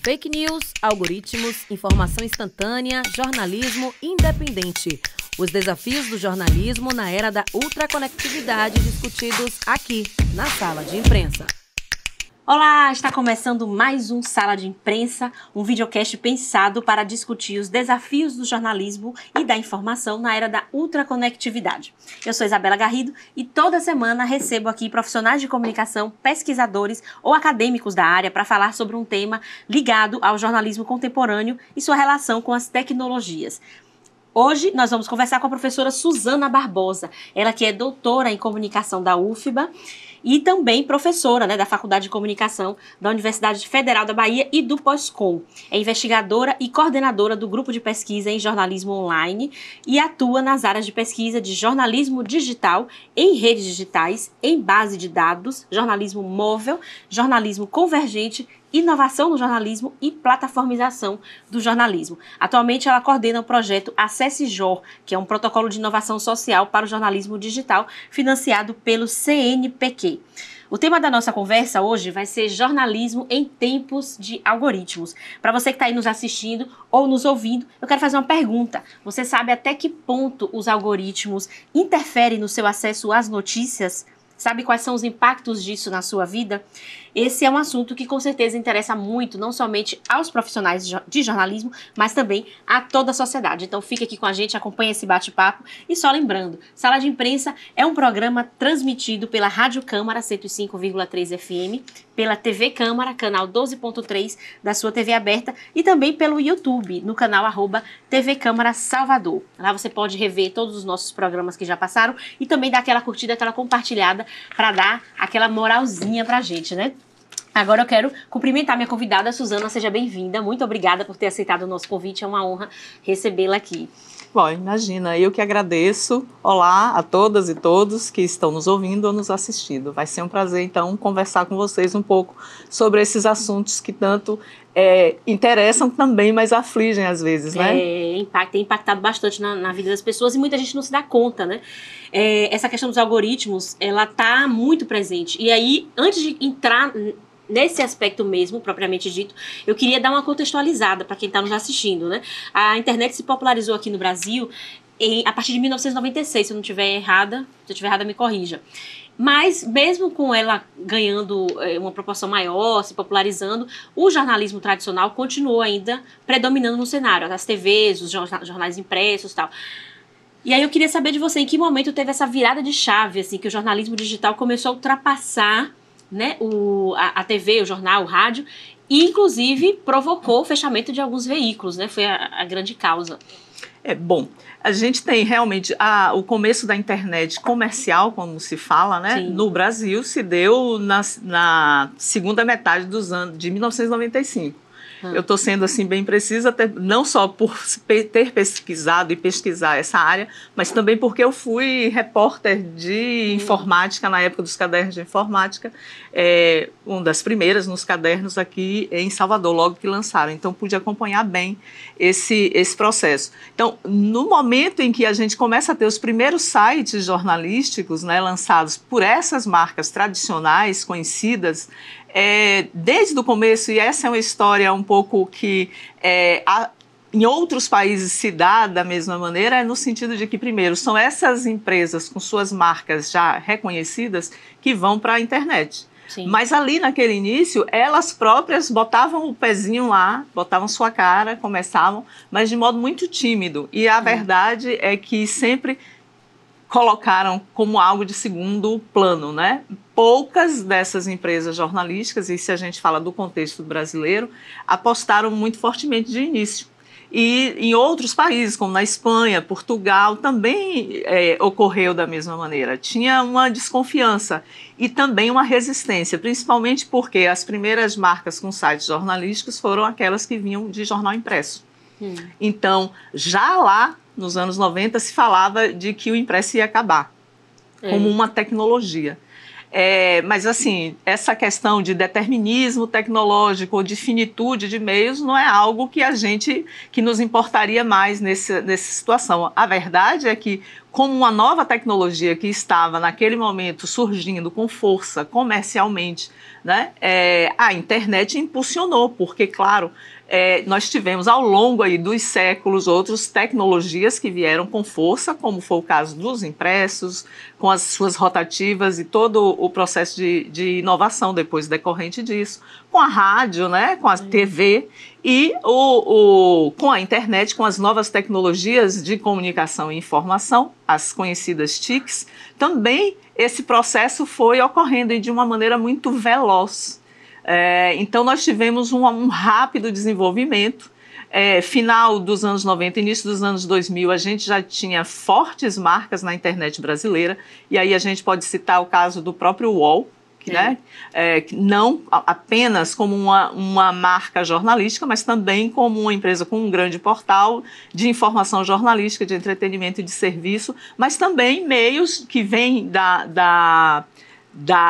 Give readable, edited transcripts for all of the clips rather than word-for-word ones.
Fake news, algoritmos, informação instantânea, jornalismo independente. Os desafios do jornalismo na era da ultraconectividade discutidos aqui, na Sala de Imprensa. Olá, está começando mais um Sala de Imprensa, um videocast pensado para discutir os desafios do jornalismo e da informação na era da ultraconectividade. Eu sou Isabela Garrido e toda semana recebo aqui profissionais de comunicação, pesquisadores ou acadêmicos da área para falar sobre um tema ligado ao jornalismo contemporâneo e sua relação com as tecnologias. Hoje nós vamos conversar com a professora Suzana Barbosa, ela que é doutora em comunicação da UFBA e também professora, da Faculdade de Comunicação da Universidade Federal da Bahia e do Pós-Com. É investigadora e coordenadora do grupo de pesquisa em jornalismo online e atua nas áreas de pesquisa de jornalismo digital em redes digitais, em base de dados, jornalismo móvel, jornalismo convergente, inovação no jornalismo e plataformização do jornalismo. Atualmente ela coordena o projeto Acesse Jor, que é um protocolo de inovação social para o jornalismo digital financiado pelo CNPq. O tema da nossa conversa hoje vai ser jornalismo em tempos de algoritmos. Para você que está aí nos assistindo ou nos ouvindo, eu quero fazer uma pergunta. Você sabe até que ponto os algoritmos interferem no seu acesso às notícias? Sabe quais são os impactos disso na sua vida? Esse é um assunto que com certeza interessa muito, não somente aos profissionais de jornalismo, mas também a toda a sociedade. Então fica aqui com a gente, acompanha esse bate-papo. E só lembrando, Sala de Imprensa é um programa transmitido pela Rádio Câmara 105,3 FM, pela TV Câmara, canal 12.3 da sua TV aberta, e também pelo YouTube, no canal @TV Câmara Salvador. Lá você pode rever todos os nossos programas que já passaram e também dar aquela curtida, aquela compartilhada para dar aquela moralzinha pra gente, né? Agora eu quero cumprimentar minha convidada, Suzana, seja bem-vinda. Muito obrigada por ter aceitado o nosso convite, é uma honra recebê-la aqui. Bom, imagina, eu que agradeço. Olá a todas e todos que estão nos ouvindo ou nos assistindo. Vai ser um prazer, então, conversar com vocês um pouco sobre esses assuntos que tanto interessam também, mas afligem às vezes, né? Tem impactado bastante na vida das pessoas e muita gente não se dá conta, né? Essa questão dos algoritmos, ela está muito presente. E aí, antes de entrar nesse aspecto mesmo, propriamente dito, eu queria dar uma contextualizada para quem está nos assistindo, né? A internet se popularizou aqui no Brasil a partir de 1996, se eu não estiver errada, se eu estiver errada me corrija. Mas mesmo com ela ganhando uma proporção maior, se popularizando, o jornalismo tradicional continuou ainda predominando no cenário, as TVs, os jornais impressos e tal. E aí eu queria saber de você, em que momento teve essa virada de chave, assim, que o jornalismo digital começou a ultrapassar, né, a TV, o jornal, o rádio, e inclusive provocou o fechamento de alguns veículos, né? Foi a grande causa. Bom, a gente tem realmente o começo da internet comercial, como se fala, né? Sim. No Brasil se deu na segunda metade dos anos de 1995. Eu estou sendo assim bem precisa, não só por ter pesquisado e pesquisar essa área, mas também porque eu fui repórter de informática na época dos cadernos de informática, uma das primeiras nos cadernos aqui em Salvador, logo que lançaram. Então pude acompanhar bem esse processo. Então, no momento em que a gente começa a ter os primeiros sites jornalísticos, né, lançados por essas marcas tradicionais, conhecidas, desde o começo, e essa é uma história um pouco que em outros países se dá da mesma maneira, no sentido de que, primeiro, são essas empresas com suas marcas já reconhecidas que vão para a internet. Sim. Mas ali naquele início, elas próprias botavam o pezinho lá, botavam sua cara, começavam, mas de modo muito tímido. E a verdade é que sempre colocaram como algo de segundo plano, né? Poucas dessas empresas jornalísticas, e se a gente fala do contexto brasileiro, apostaram muito fortemente de início. E em outros países, como na Espanha, Portugal, também ocorreu da mesma maneira. Tinha uma desconfiança e também uma resistência, principalmente porque as primeiras marcas com sites jornalísticos foram aquelas que vinham de jornal impresso. Então, já lá, nos anos 90, se falava de que o impresso ia acabar, como uma tecnologia. Mas, assim, essa questão de determinismo tecnológico ou de finitude de meios não é algo que nos importaria mais nessa situação. A verdade é que, como uma nova tecnologia que estava naquele momento surgindo com força comercialmente, né, a internet impulsionou, porque, claro, nós tivemos ao longo aí dos séculos outras tecnologias que vieram com força, como foi o caso dos impressos, com as suas rotativas e todo o processo de inovação depois decorrente disso, com a rádio, né, com a TV e com a internet, com as novas tecnologias de comunicação e informação, as conhecidas TICs, também esse processo foi ocorrendo de uma maneira muito veloz. Então, nós tivemos um rápido desenvolvimento. Final dos anos 90, início dos anos 2000, a gente já tinha fortes marcas na internet brasileira, e aí a gente pode citar o caso do próprio UOL, né? Não apenas como uma marca jornalística, mas também como uma empresa com um grande portal de informação jornalística, de entretenimento e de serviço, mas também meios que vêm da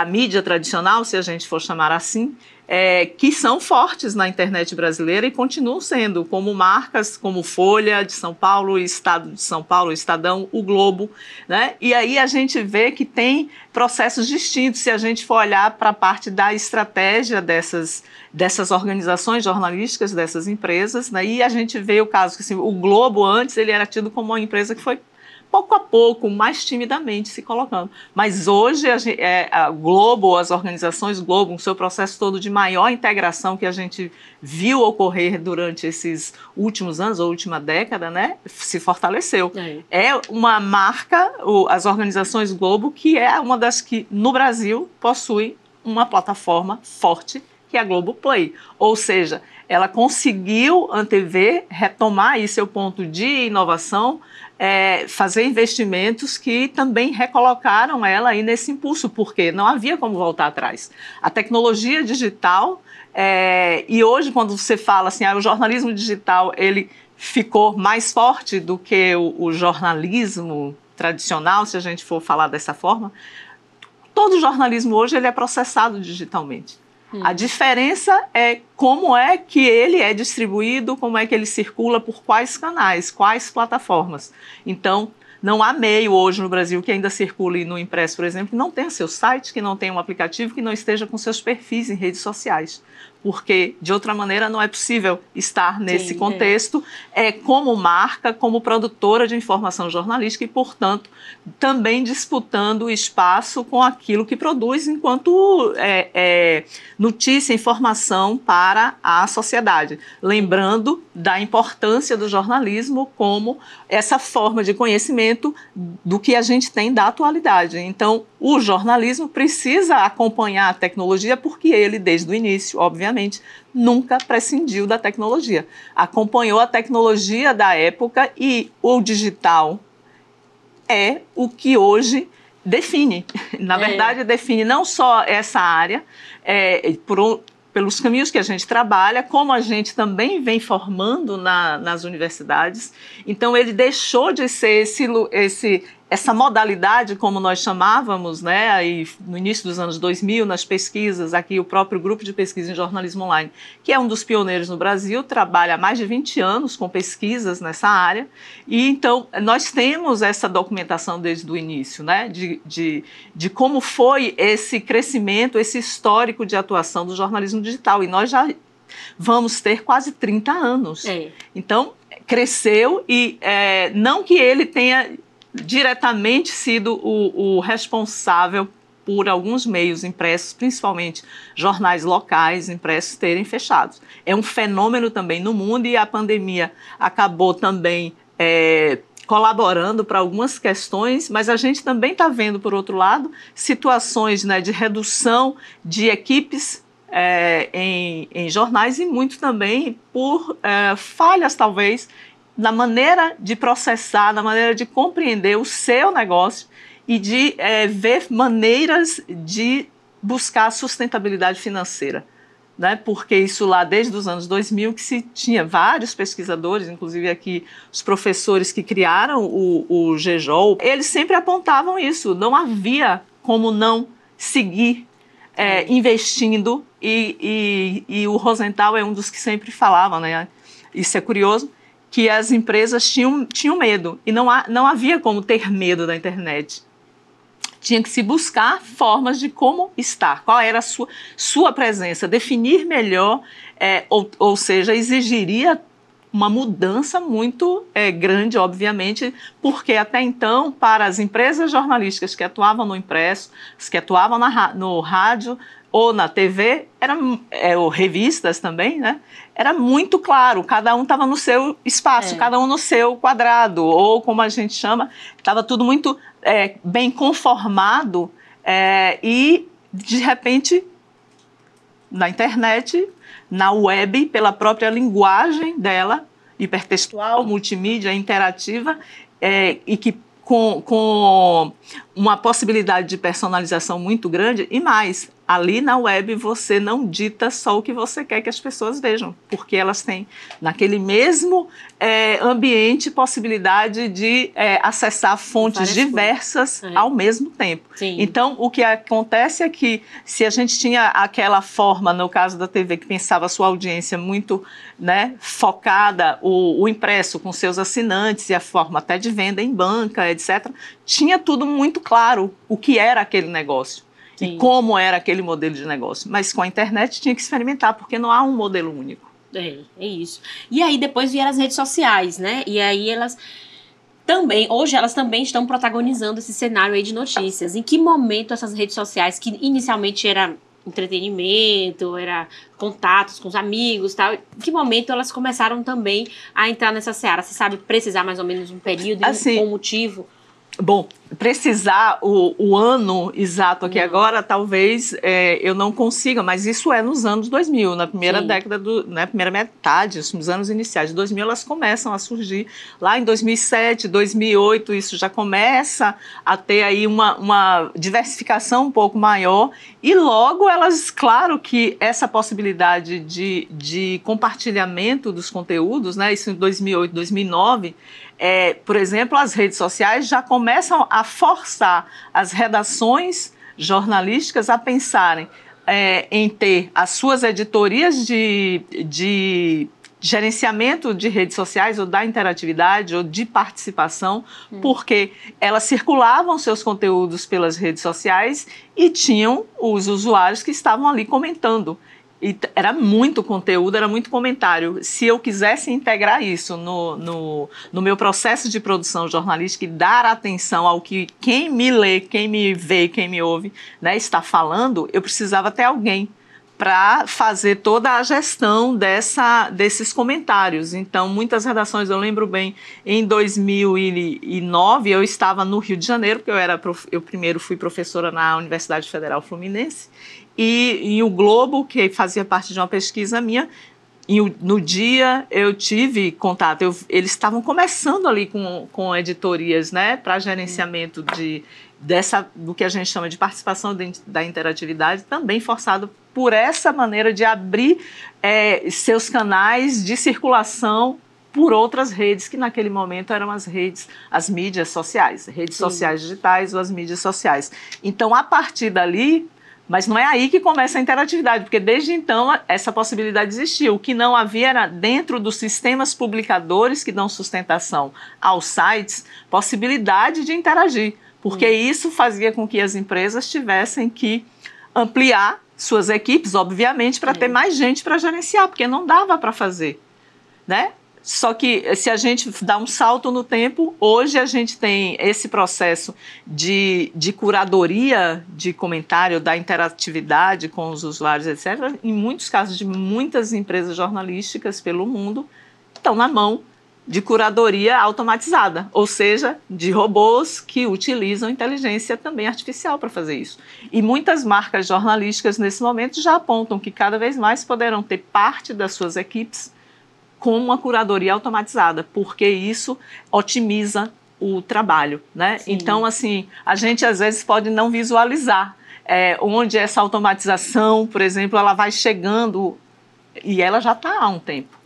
mídia tradicional, se a gente for chamar assim, que são fortes na internet brasileira e continuam sendo, como marcas como Folha de São Paulo, Estado de São Paulo, Estadão, o Globo, né? E aí a gente vê que tem processos distintos se a gente for olhar para a parte da estratégia dessas organizações jornalísticas, dessas empresas, né? E a gente vê o caso que assim, o Globo antes ele era tido como uma empresa que foi pouco a pouco, mais timidamente se colocando. Mas hoje a Globo, as organizações Globo, o seu processo todo de maior integração que a gente viu ocorrer durante esses últimos anos, ou última década, né, se fortaleceu. É uma marca, as organizações Globo, que é uma das que no Brasil possui uma plataforma forte, que é a Globoplay. Ou seja, ela conseguiu antever, retomar aí seu ponto de inovação, fazer investimentos que também recolocaram ela aí nesse impulso, porque não havia como voltar atrás. A tecnologia digital, e hoje quando você fala assim, o jornalismo digital ele ficou mais forte do que o jornalismo tradicional, se a gente for falar dessa forma, todo jornalismo hoje ele é processado digitalmente. A diferença é como é que ele é distribuído, como é que ele circula, por quais canais, quais plataformas. Então, não há meio hoje no Brasil que ainda circule no impresso, por exemplo, que não tenha seu site, que não tenha um aplicativo, que não esteja com seus perfis em redes sociais. Porque, de outra maneira, não é possível estar nesse contexto como marca, como produtora de informação jornalística e, portanto, também disputando espaço com aquilo que produz enquanto notícia, informação para a sociedade. Lembrando da importância do jornalismo como essa forma de conhecimento do que a gente tem da atualidade. Então, o jornalismo precisa acompanhar a tecnologia porque ele, desde o início, obviamente, nunca prescindiu da tecnologia. Acompanhou a tecnologia da época e o digital é o que hoje define. Na verdade, define não só essa área, pelos caminhos que a gente trabalha, como a gente também vem formando nas universidades. Então, ele deixou de ser essa modalidade, como nós chamávamos, né, aí no início dos anos 2000, nas pesquisas, aqui o próprio Grupo de Pesquisa em Jornalismo Online, que é um dos pioneiros no Brasil, trabalha há mais de 20 anos com pesquisas nessa área, e então nós temos essa documentação desde o início, né, de como foi esse crescimento, esse histórico de atuação do jornalismo digital, e nós já vamos ter quase 30 anos. Então, cresceu e não que ele tenha diretamente sido o responsável por alguns meios impressos, principalmente jornais locais impressos, terem fechado. É um fenômeno também no mundo e a pandemia acabou também colaborando para algumas questões, mas a gente também está vendo, por outro lado, situações, né, de redução de equipes em jornais e muito também por falhas, talvez, na maneira de processar, na maneira de compreender o seu negócio e de ver maneiras de buscar sustentabilidade financeira, né? Porque isso lá desde os anos 2000 que se tinha vários pesquisadores, inclusive aqui os professores que criaram o GEJOL, eles sempre apontavam isso, não havia como não seguir investindo e o Rosenthal é um dos que sempre falavam, né? Isso é curioso. que as empresas tinham medo. E não havia como ter medo da internet. Tinha que se buscar formas de como estar, qual era a sua presença, definir melhor, ou seja, exigiria uma mudança muito grande, obviamente, porque até então, para as empresas jornalísticas que atuavam no impresso, que atuavam no rádio ou na TV, ou revistas também, né? Era muito claro, cada um estava no seu espaço, cada um no seu quadrado, ou como a gente chama, estava tudo muito bem conformado e, de repente, na internet, na web, pela própria linguagem dela, hipertextual, multimídia, interativa, e que com uma possibilidade de personalização muito grande, e mais, ali na web você não dita só o que você quer que as pessoas vejam, porque elas têm naquele mesmo ambiente possibilidade de acessar fontes diversas ao mesmo tempo. Sim. Então, o que acontece é que se a gente tinha aquela forma, no caso da TV, que pensava a sua audiência muito, né, focada, o impresso com seus assinantes e a forma até de venda em banca, etc., tinha tudo muito claro o que era aquele negócio. Sim. E como era aquele modelo de negócio. Mas com a internet tinha que experimentar, porque não há um modelo único. É isso. E aí depois vieram as redes sociais, né? E aí hoje elas também estão protagonizando esse cenário aí de notícias. Em que momento essas redes sociais, que inicialmente era entretenimento, era contatos com os amigos, tal, em que momento elas começaram também a entrar nessa seara? Você sabe precisar mais ou menos um período e um motivo? Bom, precisar o ano exato aqui agora, talvez eu não consiga, mas isso é nos anos 2000, na primeira década, na primeira metade, nos anos iniciais de 2000, elas começam a surgir. Lá em 2007, 2008, isso já começa a ter aí uma diversificação um pouco maior, e logo elas, claro que essa possibilidade de compartilhamento dos conteúdos, né, isso em 2008, 2009, por exemplo, as redes sociais já começam a forçar as redações jornalísticas a pensarem em ter as suas editorias de gerenciamento de redes sociais, ou da interatividade, ou de participação, porque elas circulavam seus conteúdos pelas redes sociais e tinham os usuários que estavam ali comentando. E era muito conteúdo, era muito comentário. Se eu quisesse integrar isso no meu processo de produção jornalística e dar atenção ao que quem me lê, quem me vê, quem me ouve, né, está falando, eu precisava ter alguém para fazer toda a gestão desses comentários. Então, muitas redações, eu lembro bem, em 2009, eu estava no Rio de Janeiro, porque eu primeiro fui professora na Universidade Federal Fluminense, e o Globo, que fazia parte de uma pesquisa minha, no dia eu tive contato, eles estavam começando ali com editorias, né, para gerenciamento do que a gente chama de participação da interatividade, também forçado por essa maneira de abrir seus canais de circulação por outras redes, que naquele momento eram as mídias sociais, redes sociais digitais ou as mídias sociais. Então, a partir dali, mas não é aí que começa a interatividade, porque desde então essa possibilidade existia. O que não havia era, dentro dos sistemas publicadores que dão sustentação aos sites, possibilidade de interagir, porque isso fazia com que as empresas tivessem que ampliar suas equipes, obviamente, para ter mais gente para gerenciar, porque não dava para fazer, né? Só que se a gente dá um salto no tempo, hoje a gente tem esse processo de curadoria de comentário, da interatividade com os usuários, etc. Em muitos casos de muitas empresas jornalísticas pelo mundo, estão na mão de curadoria automatizada, ou seja, de robôs que utilizam inteligência também artificial para fazer isso. E muitas marcas jornalísticas nesse momento já apontam que cada vez mais poderão ter parte das suas equipes com uma curadoria automatizada, porque isso otimiza o trabalho, né? Sim. Então, assim, a gente às vezes pode não visualizar onde essa automatização, por exemplo, ela vai chegando, e ela já está há um tempo.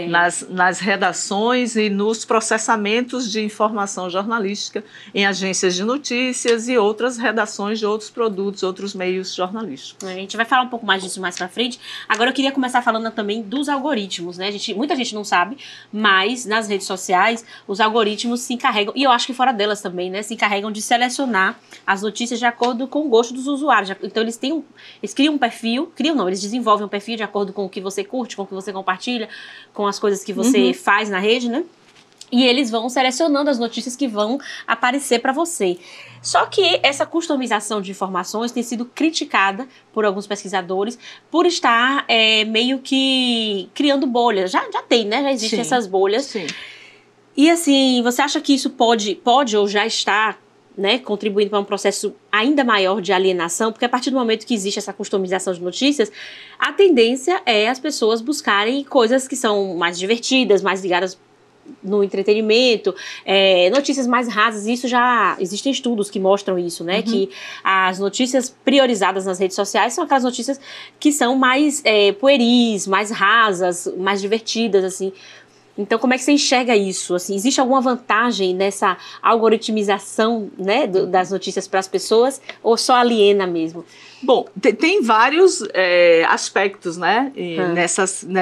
nas redações e nos processamentos de informação jornalística em agências de notícias e outras redações de outros produtos, outros meios jornalísticos. A gente vai falar um pouco mais disso mais pra frente. Agora eu queria começar falando também dos algoritmos, né? Muita gente não sabe, mas nas redes sociais os algoritmos se encarregam, e eu acho que fora delas também, né? Se encarregam de selecionar as notícias de acordo com o gosto dos usuários. Então eles criam um perfil, eles desenvolvem um perfil de acordo com o que você curte, com o que você compartilha, com as coisas que você faz na rede, né? E eles vão selecionando as notícias que vão aparecer para você. Só que essa customização de informações tem sido criticada por alguns pesquisadores por estar meio que criando bolhas. Já tem, né? Já existem essas bolhas. Sim. E assim, você acha que isso pode ou já está, né, contribuindo para um processo ainda maior de alienação? Porque a partir do momento que existe essa customização de notícias, a tendência é as pessoas buscarem coisas que são mais divertidas, mais ligadas no entretenimento, notícias mais rasas. Isso já existem estudos que mostram isso, né? Que as notícias priorizadas nas redes sociais são aquelas notícias que são mais pueris, mais rasas, mais divertidas, assim. Então, como é que você enxerga isso? Assim, existe alguma vantagem nessa algoritmização, né, das notícias para as pessoas, ou só aliena mesmo? Bom, tem vários aspectos, né,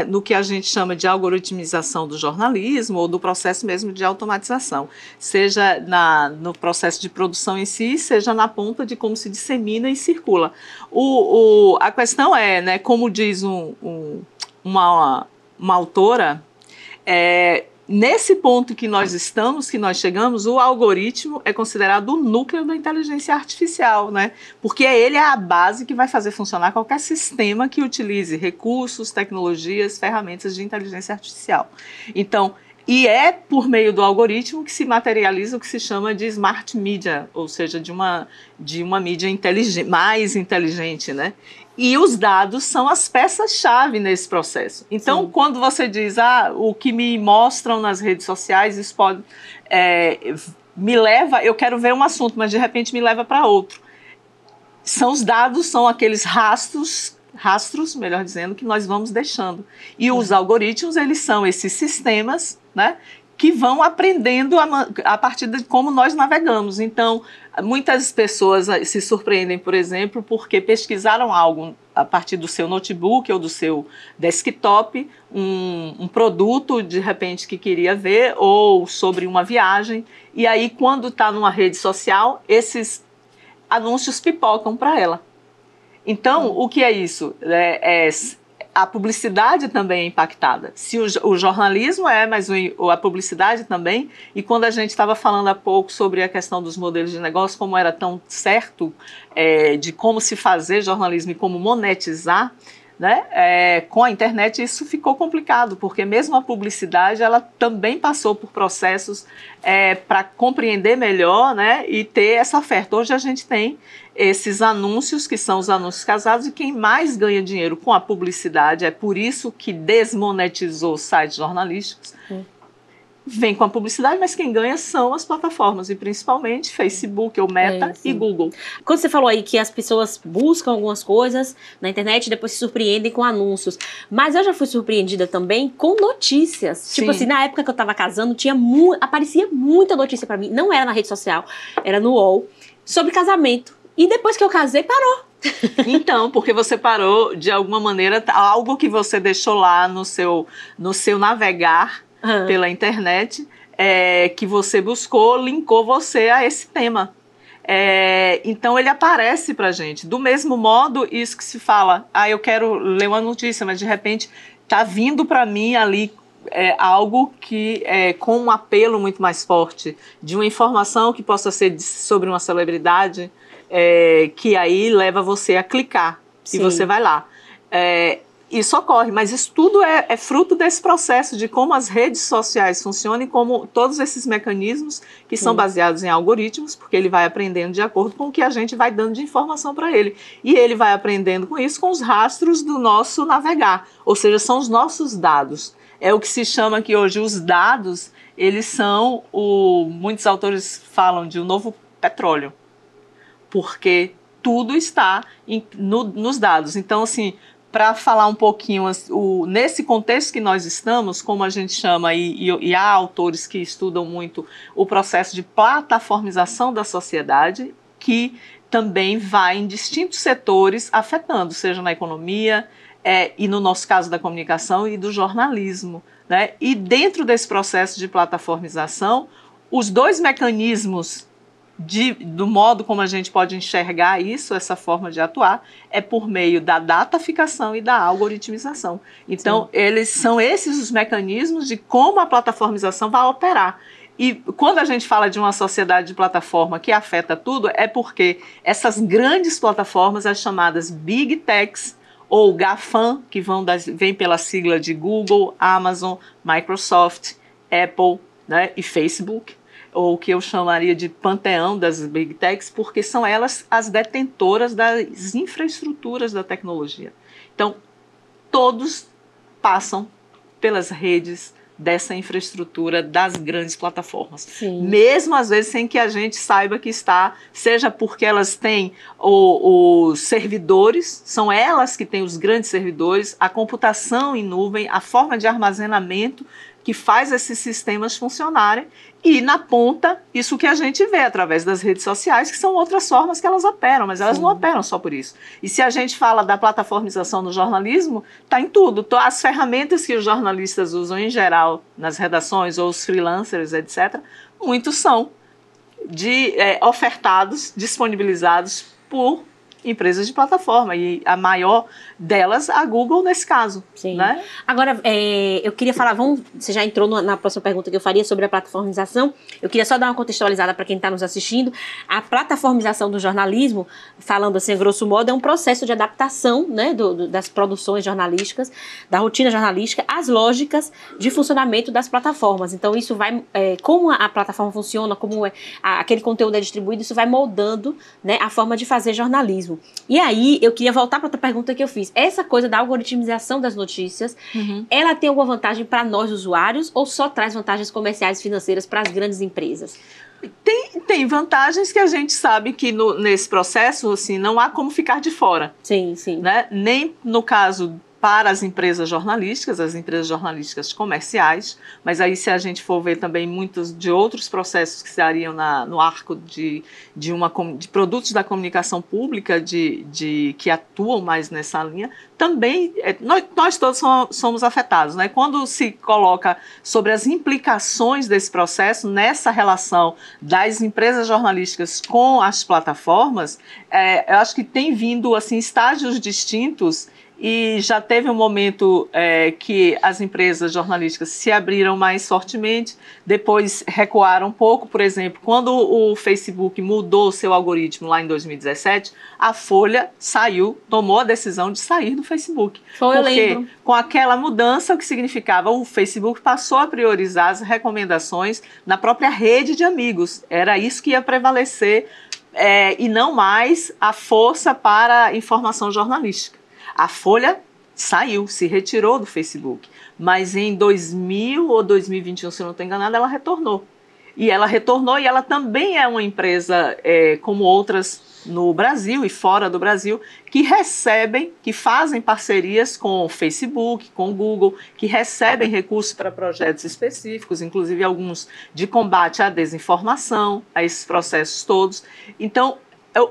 no que a gente chama de algoritmização do jornalismo ou do processo mesmo de automatização, seja no processo de produção em si, seja na ponta de como se dissemina e circula. A questão é, né, como diz uma autora, nesse ponto que nós chegamos, o algoritmo é considerado o núcleo da inteligência artificial, né? Porque ele é a base que vai fazer funcionar qualquer sistema que utilize recursos, tecnologias, ferramentas de inteligência artificial. Então, e é por meio do algoritmo que se materializa o que se chama de smart media, ou seja, de uma mídia mais inteligente, né? E os dados são as peças-chave nesse processo. Então, quando você diz, o que me mostram nas redes sociais, isso pode, me leva, eu quero ver um assunto, mas de repente me leva para outro. Os dados são aqueles rastros, melhor dizendo, que nós vamos deixando. E os algoritmos, eles são esses sistemas, né, que vão aprendendo a partir de como nós navegamos. Então, muitas pessoas se surpreendem, por exemplo, porque pesquisaram algo a partir do seu notebook ou do seu desktop, um produto, de repente, que queria ver, ou sobre uma viagem, e aí, quando está numa rede social, esses anúncios pipocam para ela. Então, o que é isso? A publicidade também é impactada. Se o jornalismo mas a publicidade também. E quando a gente estava falando há pouco sobre a questão dos modelos de negócio, como era tão certo de como se fazer jornalismo e como monetizar, né? Com a internet isso ficou complicado, porque mesmo a publicidade ela também passou por processos para compreender melhor, né? E ter essa oferta. Hoje a gente tem esses anúncios, que são os anúncios casados, e quem mais ganha dinheiro com a publicidade, é por isso que desmonetizou os sites jornalísticos, vem com a publicidade, mas quem ganha são as plataformas, e principalmente Facebook, ou Meta e Google. Quando você falou aí que as pessoas buscam algumas coisas na internet e depois se surpreendem com anúncios, mas eu já fui surpreendida também com notícias. Sim. Tipo assim, na época que eu tava casando, aparecia muita notícia pra mim, não era na rede social, era no UOL, sobre casamento. E depois que eu casei, parou. Então, porque você parou, de alguma maneira, algo que você deixou lá no seu navegar pela internet, que você buscou, linkou você a esse tema. Então, ele aparece pra gente. Do mesmo modo, isso que se fala, eu quero ler uma notícia, mas de repente tá vindo para mim ali algo que com um apelo muito mais forte, de uma informação que possa ser sobre uma celebridade, que aí leva você a clicar. Sim. E você vai lá. Isso ocorre, mas isso tudo é fruto desse processo de como as redes sociais funcionam e como todos esses mecanismos que são baseados em algoritmos, porque ele vai aprendendo de acordo com o que a gente vai dando de informação para ele. E ele vai aprendendo com isso com os rastros do nosso navegar, ou seja, são os nossos dados. É o que se chama que hoje os dados, eles são, muitos autores falam de um novo petróleo, porque tudo está nos dados. Então, assim, para falar um pouquinho, nesse contexto que nós estamos, como a gente chama, e há autores que estudam muito o processo de plataformização da sociedade, que também vai em distintos setores afetando, seja na economia, e no nosso caso da comunicação e do jornalismo, né? E dentro desse processo de plataformização, os dois mecanismos do modo como a gente pode enxergar isso, essa forma de atuar, é por meio da dataficação e da algoritmização. Então, são esses os mecanismos de como a plataformização vai operar. E quando a gente fala de uma sociedade de plataforma que afeta tudo, é porque essas grandes plataformas, as chamadas Big Techs, ou GAFAM, que vem pela sigla de Google, Amazon, Microsoft, Apple, né, e Facebook, ou o que eu chamaria de panteão das Big Techs, porque são elas as detentoras das infraestruturas da tecnologia. Então, todos passam pelas redes dessa infraestrutura das grandes plataformas. Sim. Mesmo às vezes sem que a gente saiba que está, seja porque elas têm os servidores, são elas que têm os grandes servidores, a computação em nuvem, a forma de armazenamento que faz esses sistemas funcionarem, e na ponta, isso que a gente vê através das redes sociais, que são outras formas que elas operam, mas elas não operam só por isso. E se a gente fala da plataformização no jornalismo, está em tudo. As ferramentas que os jornalistas usam em geral nas redações, ou os freelancers, etc., muitos são ofertados, disponibilizados por empresas de plataforma, e a maior delas, a Google, nesse caso. Sim. Né? Agora, eu queria falar, você já entrou na próxima pergunta que eu faria sobre a plataformização, eu queria só dar uma contextualizada para quem está nos assistindo. A plataformização do jornalismo, falando assim, grosso modo, é um processo de adaptação, né, das produções jornalísticas, da rotina jornalística, às lógicas de funcionamento das plataformas. Então, isso vai, como a plataforma funciona, como aquele conteúdo é distribuído, isso vai moldando, né, a forma de fazer jornalismo. E aí, eu queria voltar para outra pergunta que eu fiz. Essa coisa da algoritmização das notícias, ela tem alguma vantagem para nós, usuários, ou só traz vantagens comerciais e financeiras para as grandes empresas? Tem vantagens que a gente sabe que nesse processo, assim, não há como ficar de fora. Sim, sim. Né? Nem no caso para as empresas jornalísticas comerciais, mas aí se a gente for ver também muitos de outros processos que estariam no arco de produtos da comunicação pública que atuam mais nessa linha, também nós todos somos afetados. Né? Quando se coloca sobre as implicações desse processo nessa relação das empresas jornalísticas com as plataformas, eu acho que tem vindo assim, estágios distintos. E já teve um momento que as empresas jornalísticas se abriram mais fortemente, depois recuaram um pouco. Por exemplo, quando o Facebook mudou seu algoritmo lá em 2017, a Folha tomou a decisão de sair do Facebook. Eu lembro. Com aquela mudança, o que significava o Facebook passou a priorizar as recomendações na própria rede de amigos. Era isso que ia prevalecer e não mais a força para a informação jornalística. A Folha se retirou do Facebook, mas em 2000 ou 2021, se eu não estou enganada, ela retornou. E ela também é uma empresa, como outras no Brasil e fora do Brasil, que fazem parcerias com o Facebook, com o Google, que recebem recursos para projetos específicos, inclusive alguns de combate à desinformação, a esses processos todos. Então,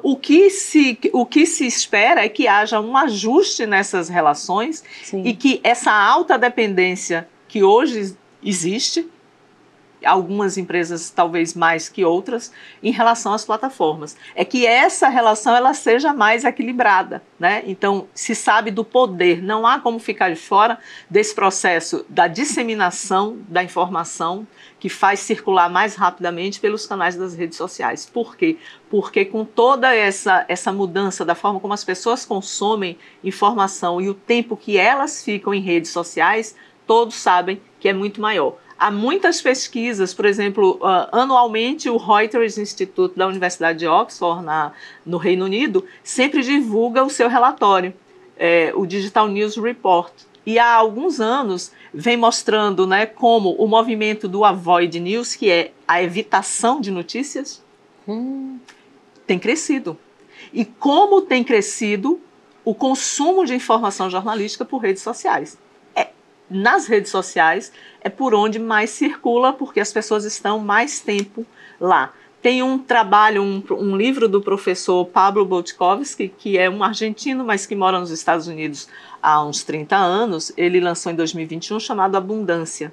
o que se espera é que haja um ajuste nessas relações. Sim. E que essa alta dependência que hoje existe, algumas empresas talvez mais que outras, em relação às plataformas, é que essa relação ela seja mais equilibrada, né? Então, se sabe do poder, não há como ficar de fora desse processo da disseminação da informação que faz circular mais rapidamente pelos canais das redes sociais. Por quê? Porque com toda essa mudança da forma como as pessoas consomem informação e o tempo que elas ficam em redes sociais, todos sabem que é muito maior. Há muitas pesquisas, por exemplo, anualmente o Reuters Institute da Universidade de Oxford, no Reino Unido, sempre divulga o seu relatório, o Digital News Report. E há alguns anos vem mostrando, né, como o movimento do avoid news, que é a evitação de notícias, tem crescido. E como tem crescido o consumo de informação jornalística por redes sociais. Nas redes sociais é por onde mais circula, porque as pessoas estão mais tempo lá. Tem um trabalho, um livro do professor Pablo Boltkovski, que é um argentino, mas que mora nos Estados Unidos há uns 30 anos. Ele lançou em 2021, chamado Abundância.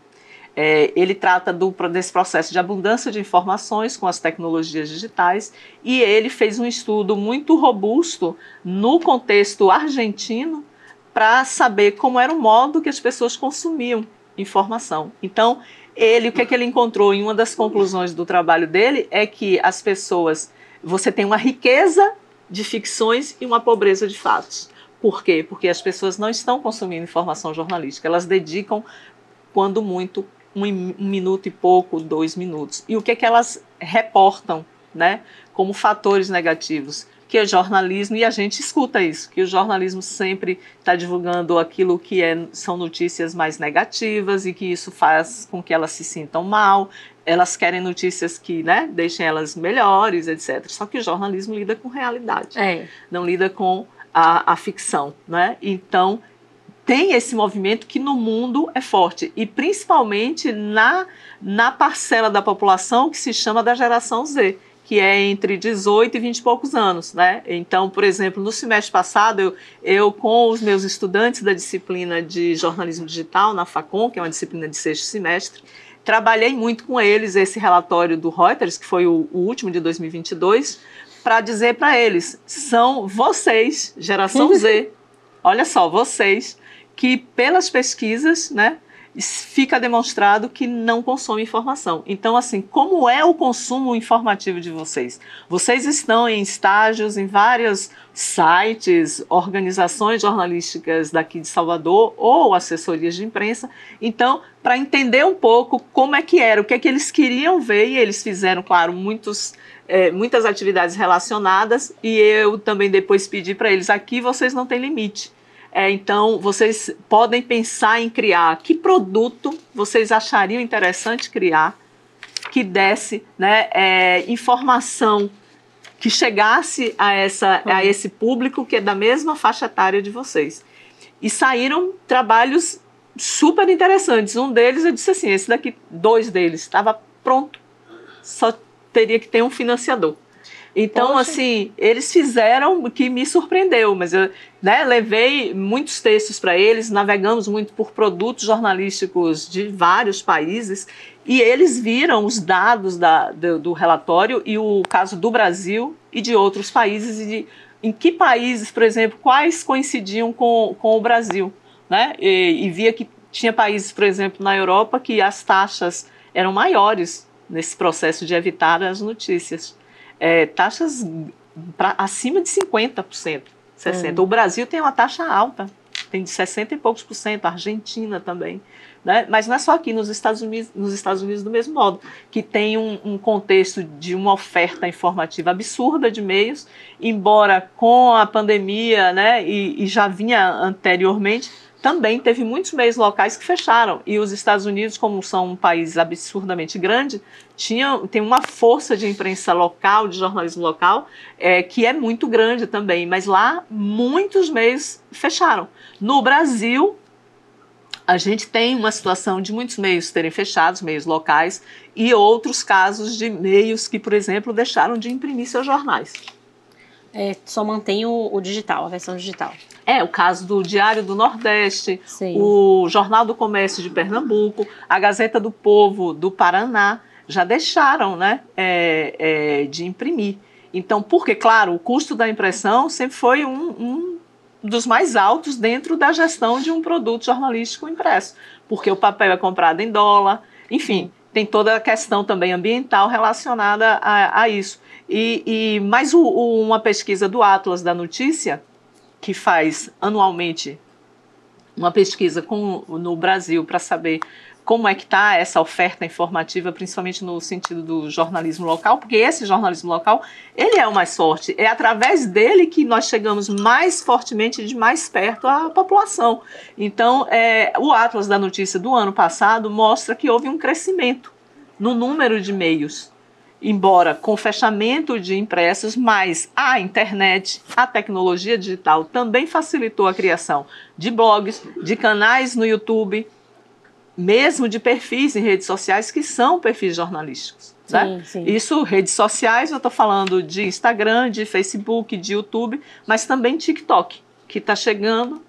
Ele trata desse processo de abundância de informações com as tecnologias digitais, e ele fez um estudo muito robusto no contexto argentino para saber como era o modo que as pessoas consumiam informação. Então, o que ele encontrou em uma das conclusões do trabalho dele é que as pessoas, você tem uma riqueza de ficções e uma pobreza de fatos. Por quê? Porque as pessoas não estão consumindo informação jornalística, elas dedicam, quando muito, um minuto e pouco, 2 minutos. E o que elas reportam, né, como fatores negativos? Que é jornalismo, e a gente escuta isso, que o jornalismo sempre está divulgando aquilo que são notícias mais negativas e que isso faz com que elas se sintam mal, elas querem notícias que, né, deixem elas melhores, etc. Só que o jornalismo lida com realidade, não lida com a ficção, né? Então, tem esse movimento que no mundo é forte, e principalmente na parcela da população que se chama da geração Z, que é entre 18 e 20 e poucos anos, né? Então, por exemplo, no semestre passado, eu com os meus estudantes da disciplina de jornalismo digital na Facom, que é uma disciplina de 6º semestre, trabalhei muito com eles esse relatório do Reuters, que foi o último de 2022, para dizer para eles, são vocês, geração Z, olha só, vocês, que pelas pesquisas, né, fica demonstrado que não consome informação. Então, assim, como é o consumo informativo de vocês? Vocês estão em estágios em vários sites, organizações jornalísticas daqui de Salvador ou assessorias de imprensa. Então, para entender um pouco como é que era, o que é que eles queriam ver, e eles fizeram, claro, muitas atividades relacionadas, e eu também depois pedi para eles, aqui vocês não têm limite. Então, vocês podem pensar em criar que produto vocês achariam interessante criar, que desse, né, informação que chegasse a esse público que é da mesma faixa etária de vocês. E saíram trabalhos super interessantes. Um deles, eu disse assim, 2 deles, estava pronto, só teria que ter um financiador. Então, poxa, assim, eles fizeram o que me surpreendeu, mas eu, né, levei muitos textos para eles, navegamos muito por produtos jornalísticos de vários países, e eles viram os dados do relatório e o caso do Brasil e de outros países, e em que países, por exemplo, quais coincidiam com o Brasil, né? E via que tinha países, por exemplo, na Europa, que as taxas eram maiores nesse processo de evitar as notícias. Taxas acima de 50%, 60%. O Brasil tem uma taxa alta, tem de 60 e poucos por cento, a Argentina também, né? Mas não é só aqui, nos Estados Unidos do mesmo modo, que tem um contexto de uma oferta informativa absurda de meios, embora com a pandemia, né, e já vinha anteriormente, também teve muitos meios locais que fecharam, e os Estados Unidos, como são um país absurdamente grande, tem uma força de imprensa local, de jornalismo local, que é muito grande também, mas lá muitos meios fecharam. No Brasil, a gente tem uma situação de muitos meios terem fechado, meios locais, e outros casos de meios que, por exemplo, deixaram de imprimir seus jornais. Só mantém o digital, a versão digital. O caso do Diário do Nordeste, sim, o Jornal do Comércio de Pernambuco, a Gazeta do Povo do Paraná, já deixaram, né, de imprimir. Então, porque, claro, o custo da impressão sempre foi um dos mais altos dentro da gestão de um produto jornalístico impresso, porque o papel é comprado em dólar, enfim, tem toda a questão também ambiental relacionada a isso. Mas uma pesquisa do Atlas da Notícia, que faz anualmente uma pesquisa no Brasil para saber como é que está essa oferta informativa, principalmente no sentido do jornalismo local, porque esse jornalismo local, ele é o mais forte, é através dele que nós chegamos mais fortemente, de mais perto à população. Então, o Atlas da Notícia do ano passado mostra que houve um crescimento no número de meios embora com fechamento de impressos, mas a internet, a tecnologia digital também facilitou a criação de blogs, de canais no YouTube, mesmo de perfis em redes sociais que são perfis jornalísticos. Sim, né? sim. Isso, redes sociais, eu estou falando de Instagram, de Facebook, de YouTube, mas também TikTok, que está chegando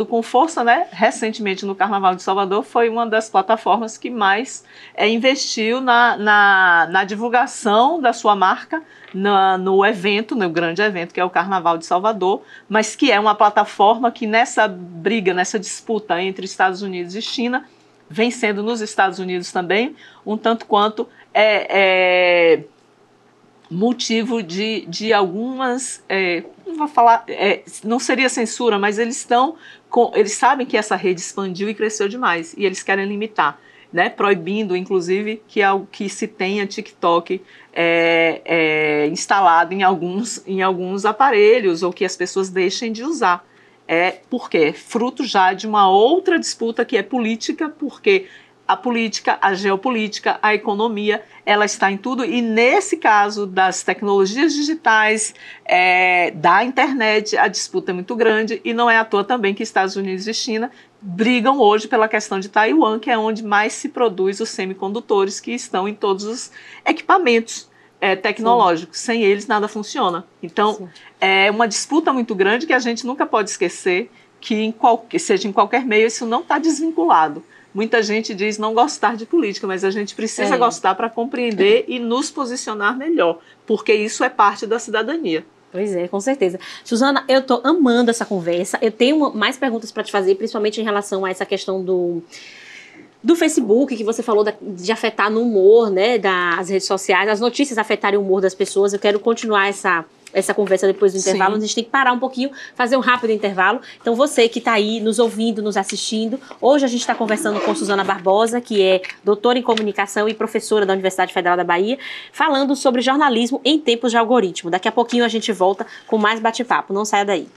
com força, né? Recentemente no Carnaval de Salvador foi uma das plataformas que mais investiu na divulgação da sua marca no evento, no grande evento que é o Carnaval de Salvador, mas que é uma plataforma que nessa briga, nessa disputa entre Estados Unidos e China, vem sendo nos Estados Unidos também um tanto quanto motivo de algumas, não vou falar, não seria censura, mas eles sabem que essa rede expandiu e cresceu demais, e eles querem limitar, né, proibindo, inclusive, que se tenha TikTok instalado em alguns aparelhos, ou que as pessoas deixem de usar. Porque é fruto já de uma outra disputa que é política, porque a política, a geopolítica, a economia, ela está em tudo, e nesse caso das tecnologias digitais, da internet, a disputa é muito grande, e não é à toa também que Estados Unidos e China brigam hoje pela questão de Taiwan, que é onde mais se produz os semicondutores que estão em todos os equipamentos tecnológicos. Sim. Sem eles nada funciona. Então, sim, é uma disputa muito grande que a gente nunca pode esquecer que seja em qualquer meio, isso não está desvinculado. Muita gente diz não gostar de política, mas a gente precisa gostar para compreender e nos posicionar melhor, porque isso é parte da cidadania. Pois é, com certeza. Suzana, eu tô amando essa conversa. Eu tenho mais perguntas para te fazer, principalmente em relação a essa questão do Facebook, que você falou de afetar no humor, né, das redes sociais, as notícias afetarem o humor das pessoas. Eu quero continuar essa conversa depois do intervalo. A gente tem que parar um pouquinho, fazer um rápido intervalo. Então você que está aí nos ouvindo, nos assistindo, hoje a gente está conversando com Suzana Barbosa, que é doutora em comunicação e professora da Universidade Federal da Bahia, falando sobre jornalismo em tempos de algoritmo. Daqui a pouquinho a gente volta com mais bate-papo. Não saia daí.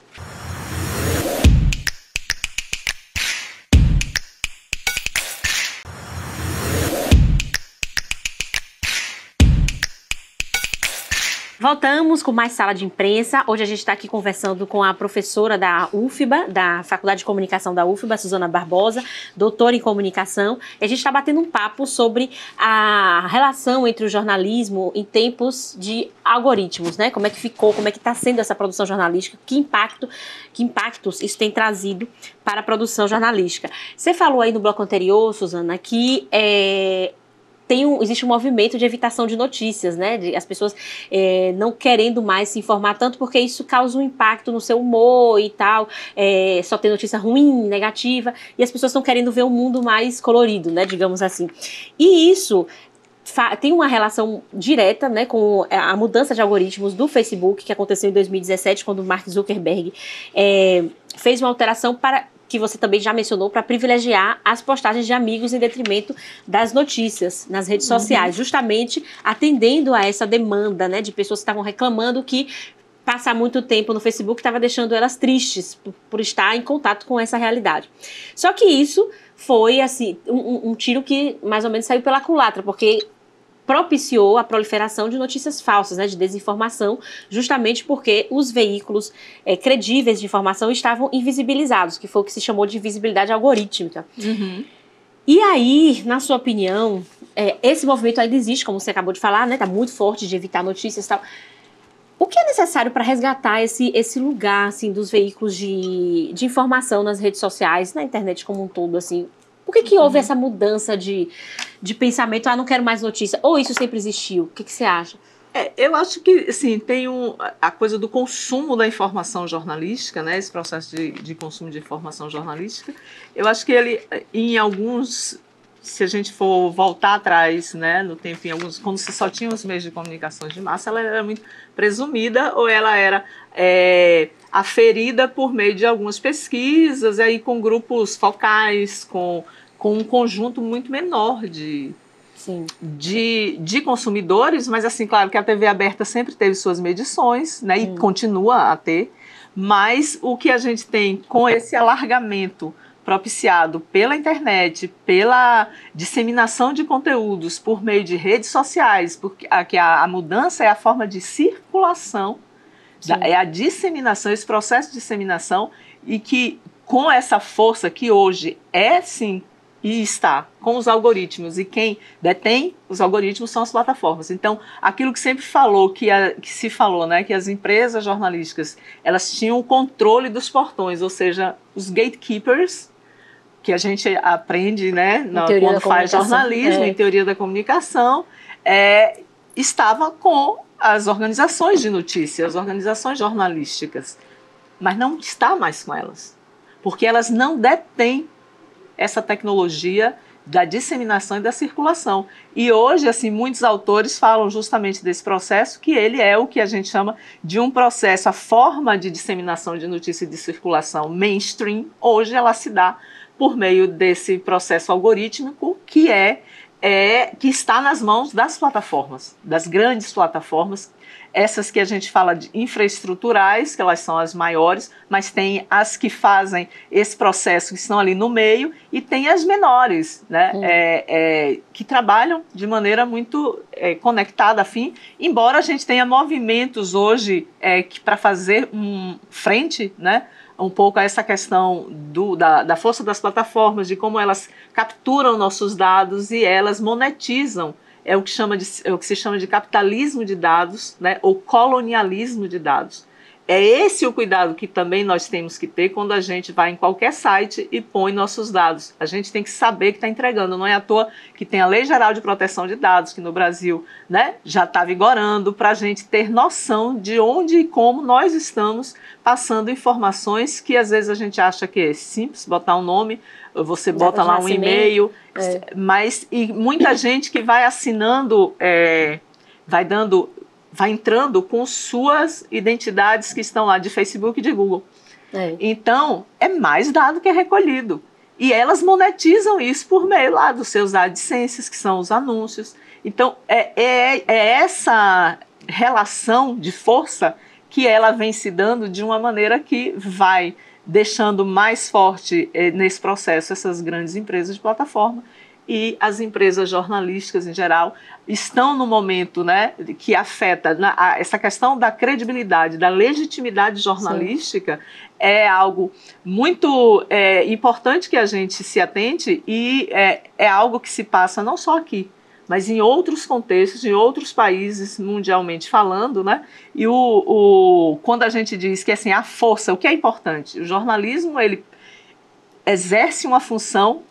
Voltamos com mais Sala de Imprensa. Hoje a gente está aqui conversando com a professora da UFBA, da Faculdade de Comunicação da UFBA, Suzana Barbosa, doutora em comunicação. E a gente está batendo um papo sobre a relação entre o jornalismo em tempos de algoritmos, né? Como é que ficou, como é que está sendo essa produção jornalística, que impactos isso tem trazido para a produção jornalística. Você falou aí no bloco anterior, Suzana, que existe um movimento de evitação de notícias, né? As pessoas não querendo mais se informar tanto porque isso causa um impacto no seu humor e tal, só tem notícia ruim, negativa, e as pessoas estão querendo ver um mundo mais colorido, né? Digamos assim. E isso tem uma relação direta, né, com a mudança de algoritmos do Facebook, que aconteceu em 2017, quando o Mark Zuckerberg fez uma alteração que você também já mencionou, para privilegiar as postagens de amigos em detrimento das notícias nas redes sociais, justamente atendendo a essa demanda, né, de pessoas que estavam reclamando que passar muito tempo no Facebook estava deixando elas tristes por estar em contato com essa realidade. Só que isso foi assim, um tiro que mais ou menos saiu pela culatra, porque propiciou a proliferação de notícias falsas, né, de desinformação, justamente porque os veículos credíveis de informação estavam invisibilizados, que foi o que se chamou de visibilidade algorítmica. Uhum. E aí, na sua opinião, esse movimento ainda existe, como você acabou de falar, né, tá muito forte de evitar notícias e tal. O que é necessário para resgatar esse lugar, assim, dos veículos de informação nas redes sociais, na internet como um todo, assim? Por que houve essa mudança de pensamento? Não quero mais notícia. Ou isso sempre existiu? O que você acha? Eu acho que, assim, tem a coisa do consumo da informação jornalística, né? Esse processo de consumo de informação jornalística. Eu acho que ele, em alguns, se a gente for voltar atrás, né, no tempo, quando se só tinha os meios de comunicação de massa, ela era muito presumida, ou ela era aferida por meio de algumas pesquisas, aí com grupos focais, com um conjunto muito menor de consumidores, mas assim, claro que a TV aberta sempre teve suas medições, né, e continua a ter, mas o que a gente tem com esse alargamento propiciado pela internet, pela disseminação de conteúdos por meio de redes sociais, porque a mudança é a forma de circulação, é a disseminação, esse processo de disseminação, e que com essa força que hoje é sim e está com os algoritmos, e quem detém os algoritmos são as plataformas. Então, aquilo que sempre falou, que se falou, né, que as empresas jornalísticas, elas tinham o controle dos portões, ou seja, os gatekeepers, que a gente aprende, né, quando faz jornalismo, em teoria da comunicação, estava com as organizações de notícias, as organizações jornalísticas, mas não está mais com elas, porque elas não detêm essa tecnologia da disseminação e da circulação. E hoje, assim, muitos autores falam justamente desse processo, que ele é o que a gente chama de um processo, a forma de disseminação de notícia e de circulação mainstream, hoje ela se dá por meio desse processo algorítmico que que está nas mãos das plataformas, das grandes plataformas, essas que a gente fala de infraestruturais, que elas são as maiores, mas tem as que fazem esse processo, que estão ali no meio, e tem as menores, né, que trabalham de maneira muito conectada, afim, embora a gente tenha movimentos hoje para fazer frente, né, um pouco a essa questão da força das plataformas, de como elas capturam nossos dados e elas monetizam. É o que se chama de capitalismo de dados, né, ou colonialismo de dados. É esse o cuidado que também nós temos que ter quando a gente vai em qualquer site e põe nossos dados. A gente tem que saber que está entregando. Não é à toa que tem a Lei Geral de Proteção de Dados, que no Brasil, né, já está vigorando, para a gente ter noção de onde e como nós estamos passando informações que às vezes a gente acha que é simples, botar um nome, você bota lá um e-mail, mas e muita gente que vai assinando, vai entrando com suas identidades que estão lá de Facebook e de Google. Então, é mais dado que é recolhido. E elas monetizam isso por meio lá dos seus AdSenses, que são os anúncios. Então, é essa relação de força que ela vem se dando de uma maneira que vai deixando mais forte nesse processo essas grandes empresas de plataforma. E as empresas jornalísticas, em geral, estão no momento, né, que afeta essa questão da credibilidade, da legitimidade jornalística. Sim. É algo muito importante que a gente se atente, e é algo que se passa não só aqui, mas em outros contextos, em outros países, mundialmente falando, né? E quando a gente diz que assim, a força, o que é importante? O jornalismo, ele exerce uma função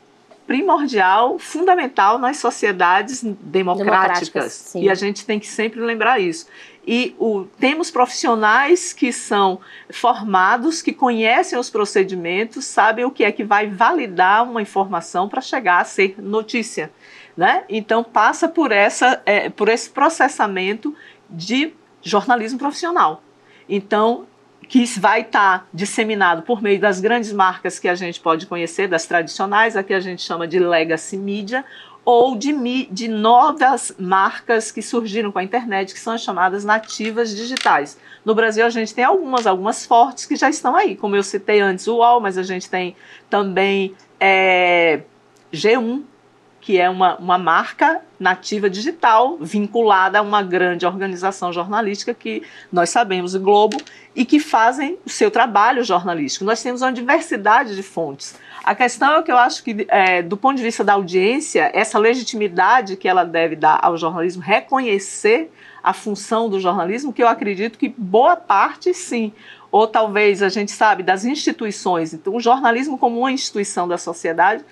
primordial, fundamental nas sociedades democráticas. E a gente tem que sempre lembrar isso. E temos profissionais que são formados, que conhecem os procedimentos, sabem o que é que vai validar uma informação para chegar a ser notícia, né? Então passa por esse processamento de jornalismo profissional. Então, que vai estar disseminado por meio das grandes marcas que a gente pode conhecer, das tradicionais, a que a gente chama de legacy media, ou de novas marcas que surgiram com a internet, que são as chamadas nativas digitais. No Brasil a gente tem algumas fortes que já estão aí, como eu citei antes o UOL, mas a gente tem também G1, que é uma marca nativa digital vinculada a uma grande organização jornalística que nós sabemos, o Globo, e que fazem o seu trabalho jornalístico. Nós temos uma diversidade de fontes. A questão é que eu acho que, do ponto de vista da audiência, essa legitimidade que ela deve dar ao jornalismo, reconhecer a função do jornalismo, que eu acredito que boa parte, sim. Ou talvez a gente sabe das instituições. Então, o jornalismo como uma instituição da sociedade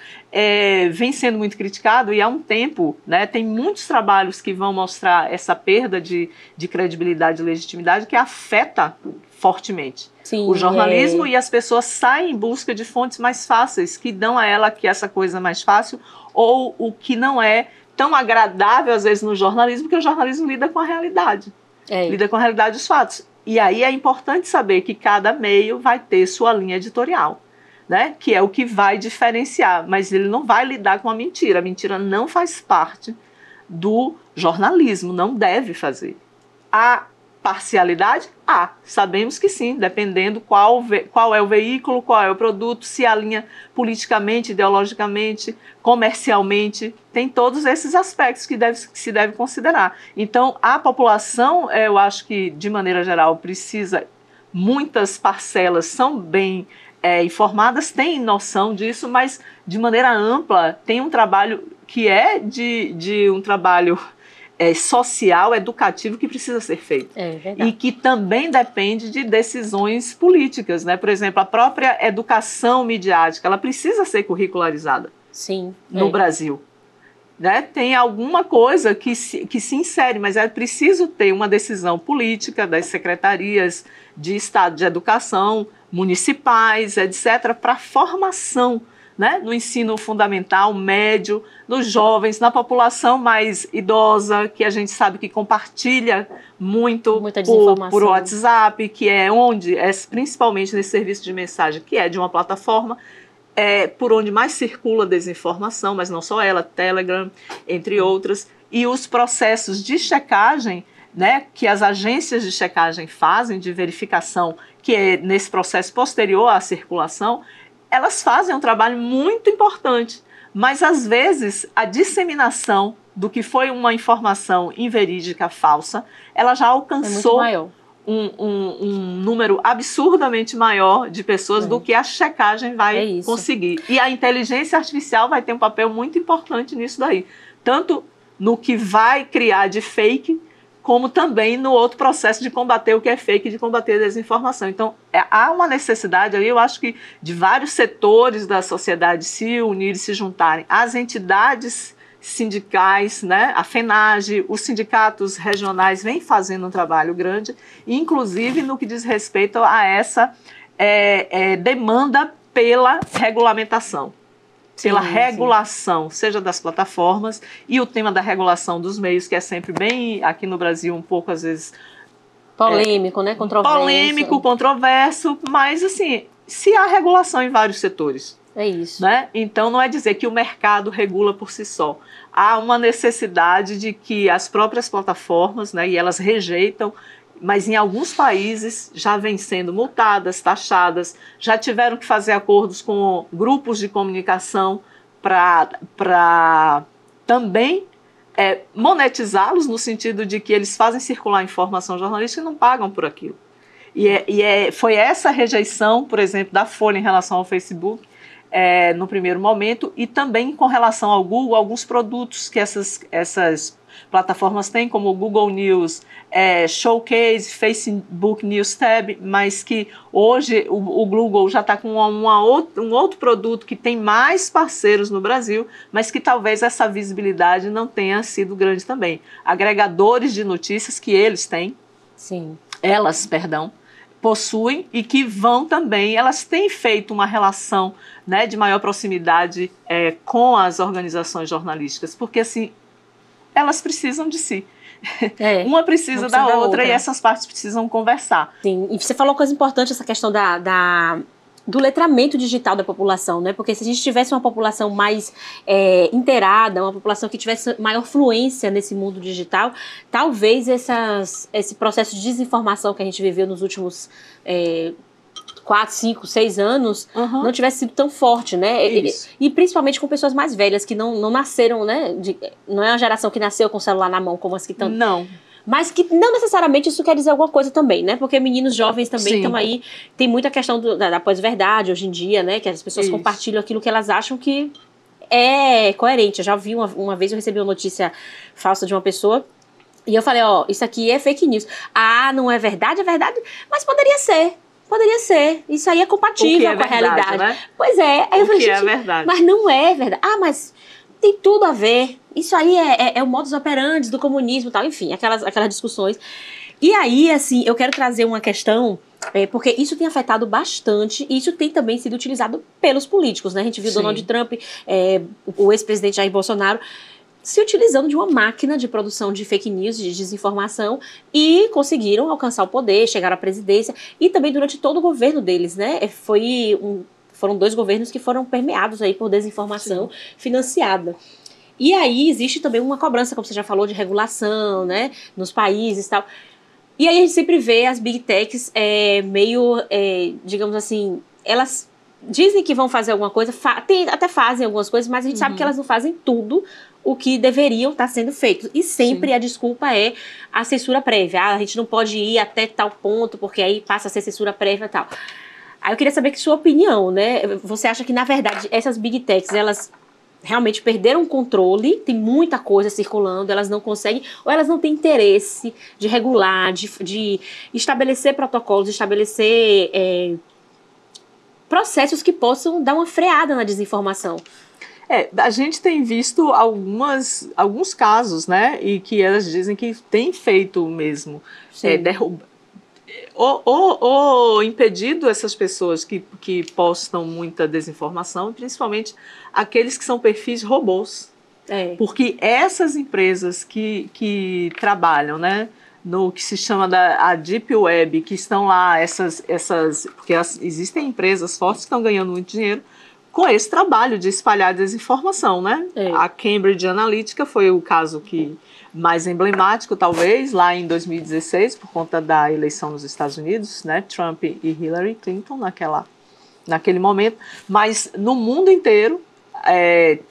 vem sendo muito criticado, e há um tempo, né, tem muitos trabalhos que vão mostrar essa perda de credibilidade e legitimidade que afeta fortemente o jornalismo, e as pessoas saem em busca de fontes mais fáceis, que dão a ela essa coisa mais fácil, ou o que não é tão agradável às vezes no jornalismo, porque o jornalismo lida com a realidade, lida com a realidade dos fatos. E aí é importante saber que cada meio vai ter sua linha editorial, né? Que é o que vai diferenciar, mas ele não vai lidar com a mentira não faz parte do jornalismo, não deve fazer. parcialidade? Sabemos que sim, dependendo qual é o veículo, qual é o produto, se alinha politicamente, ideologicamente, comercialmente, tem todos esses aspectos que se deve considerar. Então, a população, eu acho que, de maneira geral, precisa, muitas parcelas são bem informadas, têm noção disso, mas, de maneira ampla, tem um trabalho que é de um trabalho social, educativo, que precisa ser feito. E que também depende de decisões políticas, né? Por exemplo, a própria educação midiática, ela precisa ser curricularizada. Sim, no Brasil. Né? Tem alguma coisa que se insere, mas é preciso ter uma decisão política das secretarias de Estado de Educação, municipais, etc., para formação, né? No ensino fundamental, médio, nos jovens, na população mais idosa, que a gente sabe que compartilha muito por WhatsApp, que é onde, principalmente nesse serviço de mensagem, que é de uma plataforma, por onde mais circula desinformação, mas não só ela, Telegram, entre outras, e os processos de checagem, né, que as agências de checagem fazem, de verificação, que é nesse processo posterior à circulação, elas fazem um trabalho muito importante, mas às vezes a disseminação do que foi uma informação inverídica, falsa, ela já alcançou um número absurdamente maior de pessoas do que a checagem vai conseguir. E a inteligência artificial vai ter um papel muito importante nisso daí, tanto no que vai criar de fake, como também no outro processo de combater o que é fake, de combater a desinformação. Então, há uma necessidade aí, eu acho que de vários setores da sociedade se unirem, se juntarem. As entidades sindicais, né, a FENAGE, os sindicatos regionais vêm fazendo um trabalho grande, inclusive no que diz respeito a essa demanda pela regulamentação. Pela regulação, seja das plataformas, e o tema da regulação dos meios, que é sempre bem, aqui no Brasil, um pouco, às vezes... polêmico, né? Controverso. Polêmico, controverso, mas, assim, se há regulação em vários setores. É isso. Né? Então, não é dizer que o mercado regula por si só. Há uma necessidade de que as próprias plataformas, né, e elas rejeitam, mas em alguns países já vêm sendo multadas, taxadas, já tiveram que fazer acordos com grupos de comunicação para também monetizá-los, no sentido de que eles fazem circular informação jornalística e não pagam por aquilo. Foi essa rejeição, por exemplo, da Folha em relação ao Facebook, no primeiro momento, e também com relação ao Google, alguns produtos que essas plataformas têm, como o Google News, Showcase, Facebook News Tab, mas que hoje o Google já está com um outro produto que tem mais parceiros no Brasil, mas que talvez essa visibilidade não tenha sido grande também. Agregadores de notícias que eles têm, elas possuem, e que vão também, elas têm feito uma relação, né, de maior proximidade com as organizações jornalísticas, porque assim, elas precisam de si. Uma precisa da outra e essas partes precisam conversar. Sim, e você falou uma coisa importante, essa questão do letramento digital da população, né? Porque se a gente tivesse uma população mais inteirada, uma população que tivesse maior fluência nesse mundo digital, talvez esse processo de desinformação que a gente viveu nos últimos 4, 5, 6 anos, não tivesse sido tão forte, né? E principalmente com pessoas mais velhas, que não nasceram, né? Não é uma geração que nasceu com o celular na mão, como as que estão... Não. Mas que não necessariamente isso quer dizer alguma coisa também, né? Porque meninos jovens também estão aí, tem muita questão da pós-verdade hoje em dia, né? Que as pessoas compartilham aquilo que elas acham que é coerente. Eu já vi uma vez, eu recebi uma notícia falsa de uma pessoa, e eu falei, isso aqui é fake news. Não é verdade, mas poderia ser. Poderia ser. Isso aí é compatível com a realidade. Né? Pois é. Aí eu falei, é verdade. Mas não é verdade. Mas tem tudo a ver. Isso aí é o modus operandi do comunismo e tal. Enfim, aquelas discussões. E aí, assim, eu quero trazer uma questão, porque isso tem afetado bastante, e isso tem também sido utilizado pelos políticos, né? A gente viu Donald Trump, o ex-presidente Jair Bolsonaro, se utilizando de uma máquina de produção de fake news, de desinformação, e conseguiram alcançar o poder, chegar à presidência, e também durante todo o governo deles, né? Foram 2 governos que foram permeados aí por desinformação financiada. E aí existe também uma cobrança, como você já falou, de regulação, né? Nos países e tal. E aí a gente sempre vê as Big Techs digamos assim, elas dizem que vão fazer alguma coisa, até fazem algumas coisas, mas a gente sabe que elas não fazem tudo o que deveriam estar sendo feito. E sempre a desculpa é a censura prévia. A gente não pode ir até tal ponto, porque aí passa a ser censura prévia e tal. Aí eu queria saber que sua opinião, né? Você acha que, na verdade, essas Big Techs, elas realmente perderam o controle, tem muita coisa circulando, elas não conseguem, ou elas não têm interesse de regular, de estabelecer protocolos, estabelecer processos que possam dar uma freada na desinformação? A gente tem visto alguns casos, né, e que elas dizem que tem feito mesmo, ou impedido essas pessoas que postam muita desinformação, principalmente aqueles que são perfis robôs. Porque essas empresas que trabalham, né, no que se chama a Deep Web, que estão lá, porque existem empresas fortes que estão ganhando muito dinheiro com esse trabalho de espalhar desinformação, né? A Cambridge Analytica foi o caso mais emblemático, talvez, lá em 2016, por conta da eleição nos Estados Unidos, né? Trump e Hillary Clinton naquele momento. Mas no mundo inteiro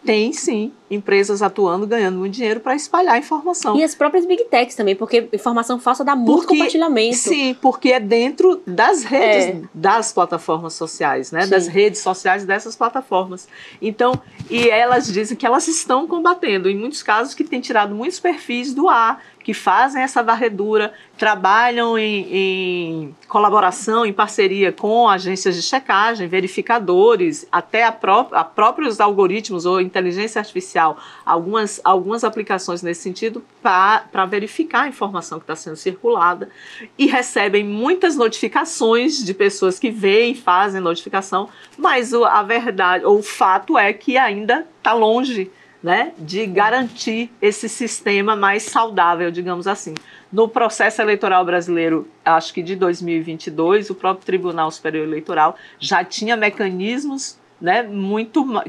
tem, sim, empresas atuando, ganhando muito dinheiro para espalhar informação. E as próprias Big Techs também, porque informação falsa dá muito compartilhamento. Sim, porque é dentro das redes, das plataformas sociais, né? Das redes sociais dessas plataformas. Então, e elas dizem que elas estão combatendo, em muitos casos, que têm tirado muitos perfis do ar, que fazem essa varredura, trabalham em colaboração, em parceria com agências de checagem, verificadores, até próprios algoritmos ou inteligência artificial, algumas aplicações nesse sentido para verificar a informação que está sendo circulada, e recebem muitas notificações de pessoas que veem, fazem notificação, mas a verdade, ou o fato é que ainda está longe, né, de garantir esse sistema mais saudável, digamos assim. No processo eleitoral brasileiro, acho que de 2022, o próprio Tribunal Superior Eleitoral já tinha mecanismos, né,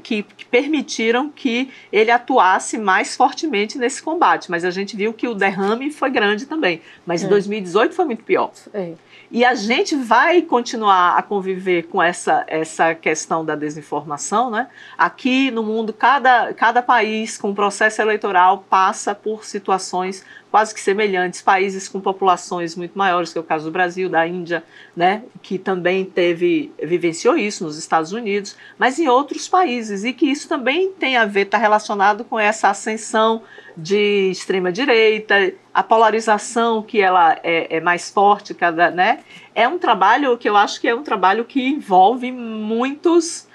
que permitiram que ele atuasse mais fortemente nesse combate, mas a gente viu que o derrame foi grande também, mas em 2018 foi muito pior. E a gente vai continuar a conviver com essa questão da desinformação, né? Aqui no mundo, cada país com processo eleitoral passa por situações quase que semelhantes, países com populações muito maiores, que é o caso do Brasil, da Índia, né, que também vivenciou isso nos Estados Unidos, mas em outros países, e que isso também tem a ver, está relacionado com essa ascensão de extrema-direita, a polarização que ela é mais forte, né? É um trabalho que eu acho que é um trabalho que envolve muitos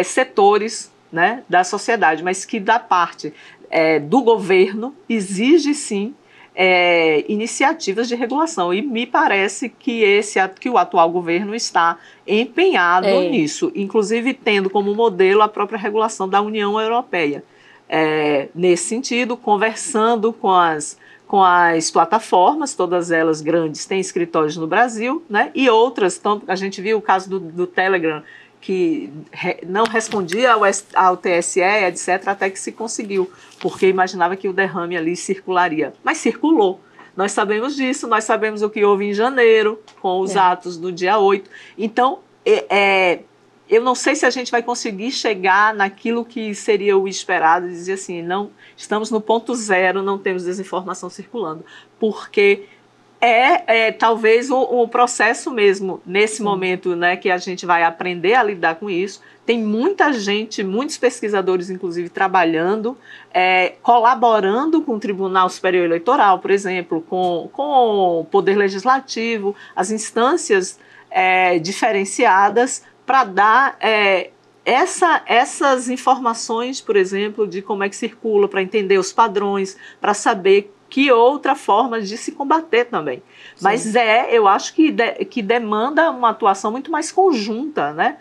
setores, né, da sociedade, mas que da parte do governo exige sim iniciativas de regulação, e me parece que o atual governo está empenhado nisso, inclusive tendo como modelo a própria regulação da União Europeia. Nesse sentido, conversando com as plataformas, todas elas grandes, têm escritórios no Brasil, né, e outras, a gente viu o caso do Telegram, que não respondia ao TSE, etc., até que se conseguiu, porque imaginava que o derrame ali circularia. Mas circulou. Nós sabemos disso, nós sabemos o que houve em janeiro, com os atos do dia 8. Então, eu não sei se a gente vai conseguir chegar naquilo que seria o esperado, e dizer assim, não, estamos no ponto zero, não temos desinformação circulando, porque talvez o processo mesmo, nesse momento, né, que a gente vai aprender a lidar com isso. Tem muita gente, muitos pesquisadores, inclusive, trabalhando, colaborando com o Tribunal Superior Eleitoral, por exemplo, com o Poder Legislativo, as instâncias diferenciadas, para dar essas informações, por exemplo, de como é que circula, para entender os padrões, para saber que outra forma de se combater também. Sim. Mas eu acho que demanda uma atuação muito mais conjunta, né?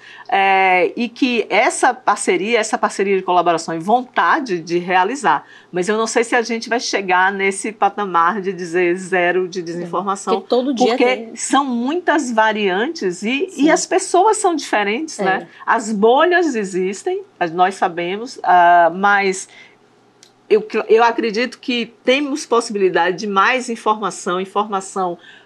E que essa parceria de colaboração e vontade de realizar. Mas eu não sei se a gente vai chegar nesse patamar de dizer zero de desinformação. Porque todo dia porque são muitas variantes e as pessoas são diferentes, né? As bolhas existem, nós sabemos, mas eu acredito que temos possibilidade de mais informação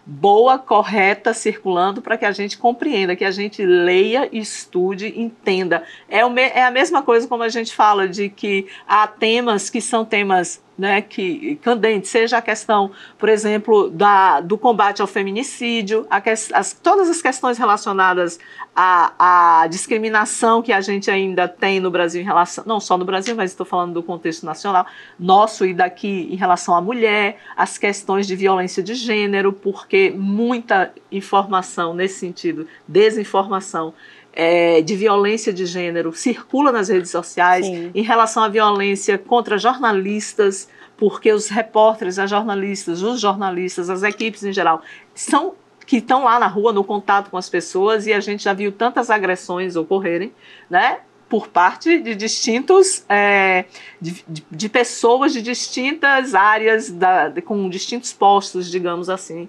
boa, correta, circulando para que a gente compreenda, que a gente leia, estude, entenda. É a mesma coisa como a gente fala de que há temas que são temas, né, que candentes, seja a questão, por exemplo, do combate ao feminicídio, todas as questões relacionadas à discriminação que a gente ainda tem no Brasil em relação, não só no Brasil, mas estou falando do contexto nacional, nosso e daqui em relação à mulher, as questões de violência de gênero, porque muita informação nesse sentido, desinformação, de violência de gênero circula nas redes sociais. Sim. Em relação à violência contra jornalistas, porque os repórteres, os jornalistas, as equipes em geral, que estão lá na rua, no contato com as pessoas, e a gente já viu tantas agressões ocorrerem, né, por parte de distintos, de pessoas de distintas áreas, com distintos postos, digamos assim.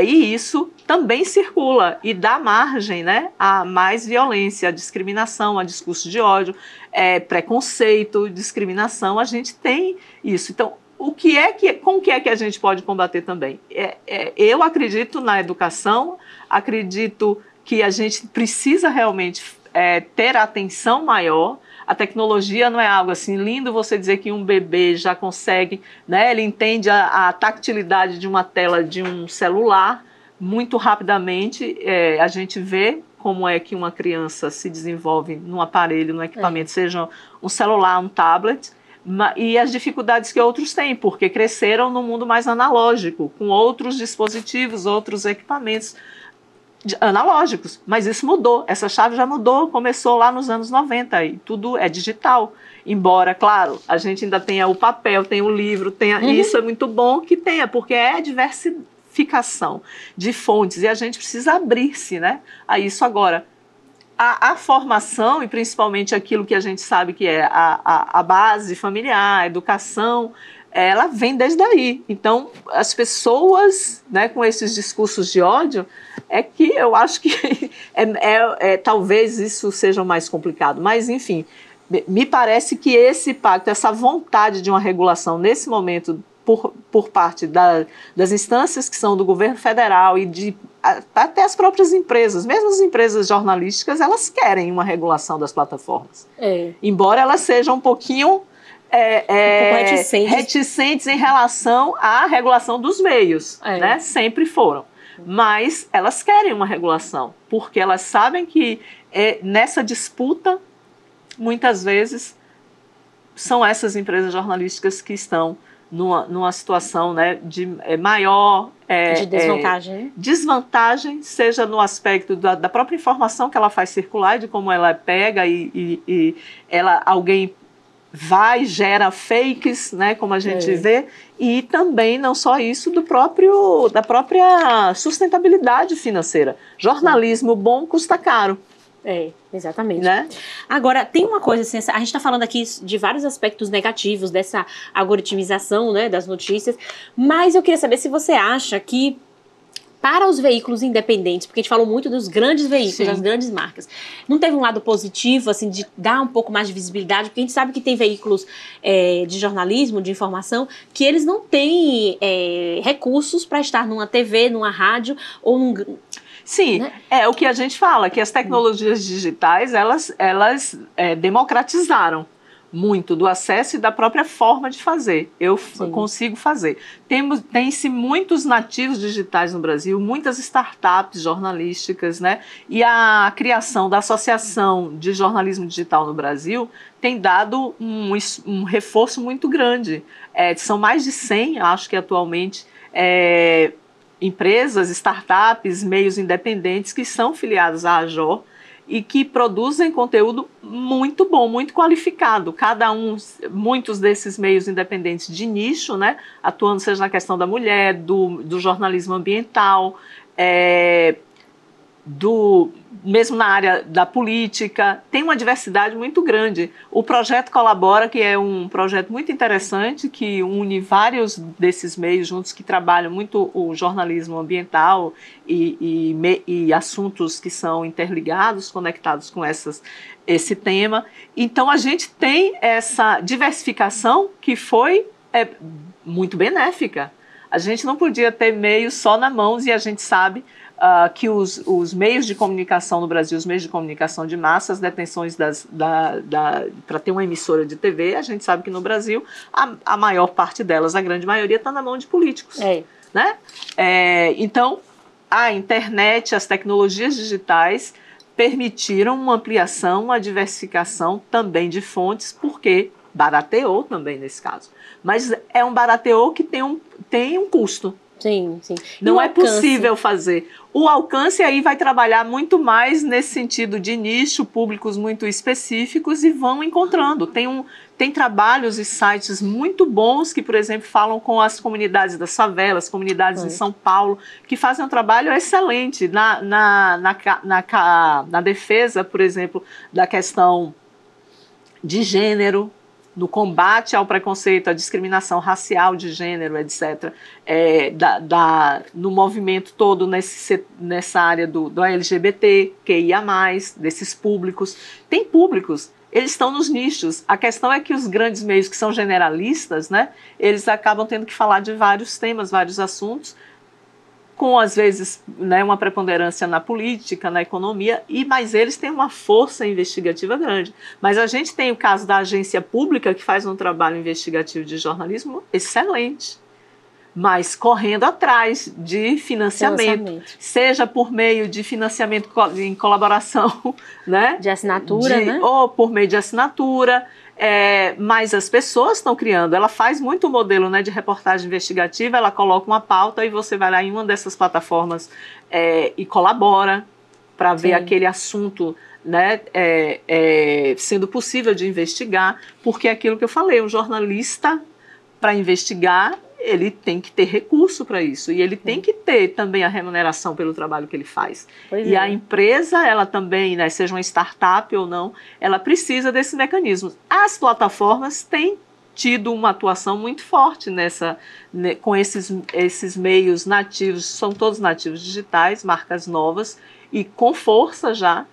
E isso também circula e dá margem, né, a mais violência, a discriminação, a discurso de ódio, preconceito, discriminação, a gente tem isso. Então, com o que é que a gente pode combater também? Eu acredito na educação, acredito que a gente precisa realmente ter atenção maior. A tecnologia não é algo assim lindo você dizer que um bebê já consegue, né, ele entende a tactilidade de uma tela de um celular muito rapidamente. A gente vê como é que uma criança se desenvolve num aparelho, num equipamento, seja um celular, um tablet, e as dificuldades que outros têm, porque cresceram no mundo mais analógico, com outros dispositivos, outros equipamentos analógicos, mas isso mudou, essa chave já mudou, começou lá nos anos 90 e tudo é digital, embora, claro, a gente ainda tenha o papel, tenha o livro, e isso é muito bom que tenha, porque é diversificação de fontes e a gente precisa abrir-se, né, a isso. Agora, a formação e principalmente aquilo que a gente sabe que é a base familiar, a educação, ela vem desde aí. Então, as pessoas, né, com esses discursos de ódio, que eu acho que talvez isso seja mais complicado. Mas, enfim, me parece que esse pacto, essa vontade de uma regulação nesse momento por parte das instâncias que são do governo federal e até as próprias empresas, mesmo as empresas jornalísticas, elas querem uma regulação das plataformas. Embora elas sejam um pouquinho reticentes em relação à regulação dos meios, né? Sempre foram. Mas elas querem uma regulação, porque elas sabem que nessa disputa, muitas vezes, são essas empresas jornalísticas que estão numa situação, né, de maior de desvantagem. Desvantagem, seja no aspecto da própria informação que ela faz circular, de como ela pega e alguém gera fakes, né, como a gente vê, e também, não só isso, da própria sustentabilidade financeira. Jornalismo bom custa caro. Exatamente. Né? Agora, tem uma coisa assim, a gente está falando aqui de vários aspectos negativos dessa algoritmização, né, das notícias, mas eu queria saber se você acha que para os veículos independentes, porque a gente falou muito dos grandes veículos, das grandes marcas, não teve um lado positivo, assim, de dar um pouco mais de visibilidade, porque a gente sabe que tem veículos de jornalismo, de informação, que eles não têm recursos para estar numa TV, numa rádio ou num... Sim, né? É o que a gente fala, que as tecnologias digitais, elas democratizaram muito do acesso e da própria forma de fazer. Eu consigo fazer. Tem-se muitos nativos digitais no Brasil, muitas startups jornalísticas, né? E a criação da Associação de Jornalismo Digital no Brasil tem dado um reforço muito grande. São mais de 100, acho que atualmente, empresas, startups, meios independentes que são filiados à AJOR e que produzem conteúdo muito bom, muito qualificado. Muitos desses meios independentes de nicho, né, atuando seja na questão da mulher, do jornalismo ambiental, mesmo na área da política, tem uma diversidade muito grande. O Projeto Colabora, que é um projeto muito interessante, que une vários desses meios juntos, que trabalham muito o jornalismo ambiental e assuntos que são interligados, conectados com esse tema. Então, a gente tem essa diversificação que foi muito benéfica. A gente não podia ter meios só na mão, e a gente sabe que os meios de comunicação no Brasil, os meios de comunicação de massa, as detenções para ter uma emissora de TV, a gente sabe que no Brasil a maior parte delas, a grande maioria, está na mão de políticos. Né? Então, a internet, as tecnologias digitais permitiram uma ampliação, uma diversificação também de fontes, porque barateou também nesse caso. Mas é um barateou que tem um custo. Sim, sim. Não é possível fazer. O alcance aí vai trabalhar muito mais nesse sentido de nicho, públicos muito específicos, e vão encontrando. Tem trabalhos e sites muito bons que, por exemplo, falam com as comunidades das favelas, comunidades de São Paulo, que fazem um trabalho excelente na defesa, por exemplo, da questão de gênero, no combate ao preconceito, à discriminação racial de gênero, etc., no movimento todo nessa área do LGBT, QIA+, desses públicos. Tem públicos, eles estão nos nichos. A questão é que os grandes meios que são generalistas, né, eles acabam tendo que falar de vários temas, vários assuntos, com, às vezes, né, uma preponderância na política, na economia, mas eles têm uma força investigativa grande. Mas a gente tem o caso da agência pública, que faz um trabalho investigativo de jornalismo excelente, mas correndo atrás de financiamento. Seja por meio de financiamento em colaboração, né? De assinatura, né? Ou por meio de assinatura. Mas as pessoas estão criando. Ela faz muito o modelo, né, de reportagem investigativa, ela coloca uma pauta e você vai lá em uma dessas plataformas e colabora para ver aquele assunto, né, sendo possível de investigar, porque é aquilo que eu falei, um jornalista, para investigar, ele tem que ter recurso para isso, e ele tem que ter também a remuneração pelo trabalho que ele faz. A empresa, ela também, né, seja uma startup ou não, ela precisa desses mecanismos. As plataformas têm tido uma atuação muito forte com esses meios nativos, são todos nativos digitais, marcas novas, e com força já,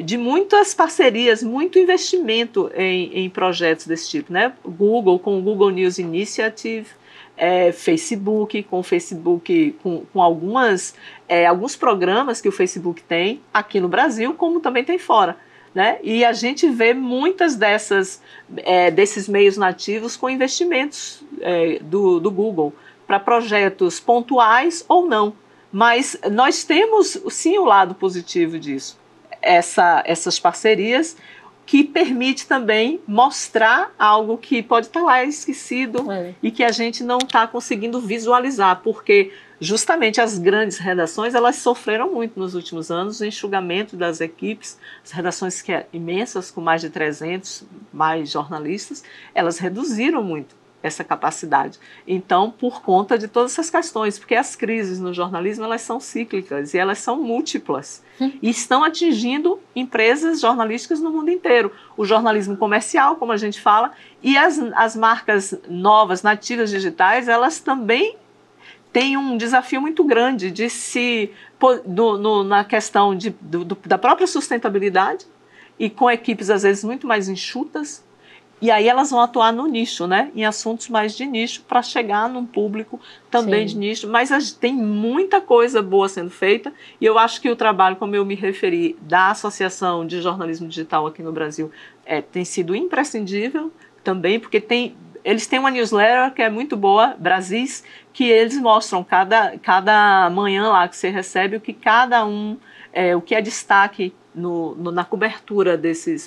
de muitas parcerias, muito investimento em projetos desse tipo, né? Google, com o Google News Initiative, Facebook, com alguns programas que o Facebook tem aqui no Brasil, como também tem fora, né? E a gente vê muitas desses meios nativos com investimentos do Google para projetos pontuais ou não. Mas nós temos, sim, o lado positivo disso. Essas parcerias que permite também mostrar algo que pode estar lá esquecido e que a gente não está conseguindo visualizar, porque justamente as grandes redações, elas sofreram muito nos últimos anos, o enxugamento das equipes, as redações que imensas, com mais de 300 mais jornalistas, elas reduziram muito essa capacidade. Então, por conta de todas essas questões, porque as crises no jornalismo, elas são cíclicas e elas são múltiplas e estão atingindo empresas jornalísticas no mundo inteiro. O jornalismo comercial, como a gente fala, e as marcas novas, nativas digitais, elas também têm um desafio muito grande de na questão da própria sustentabilidade, e com equipes às vezes muito mais enxutas. E aí elas vão atuar no nicho, né? Em assuntos mais de nicho, para chegar num público também de nicho. Mas tem muita coisa boa sendo feita, e eu acho que o trabalho, como eu me referi, da Associação de Jornalismo Digital aqui no Brasil, tem sido imprescindível também, porque eles têm uma newsletter que é muito boa, Brasis, que eles mostram cada manhã lá que você recebe o que cada um, o que é destaque na cobertura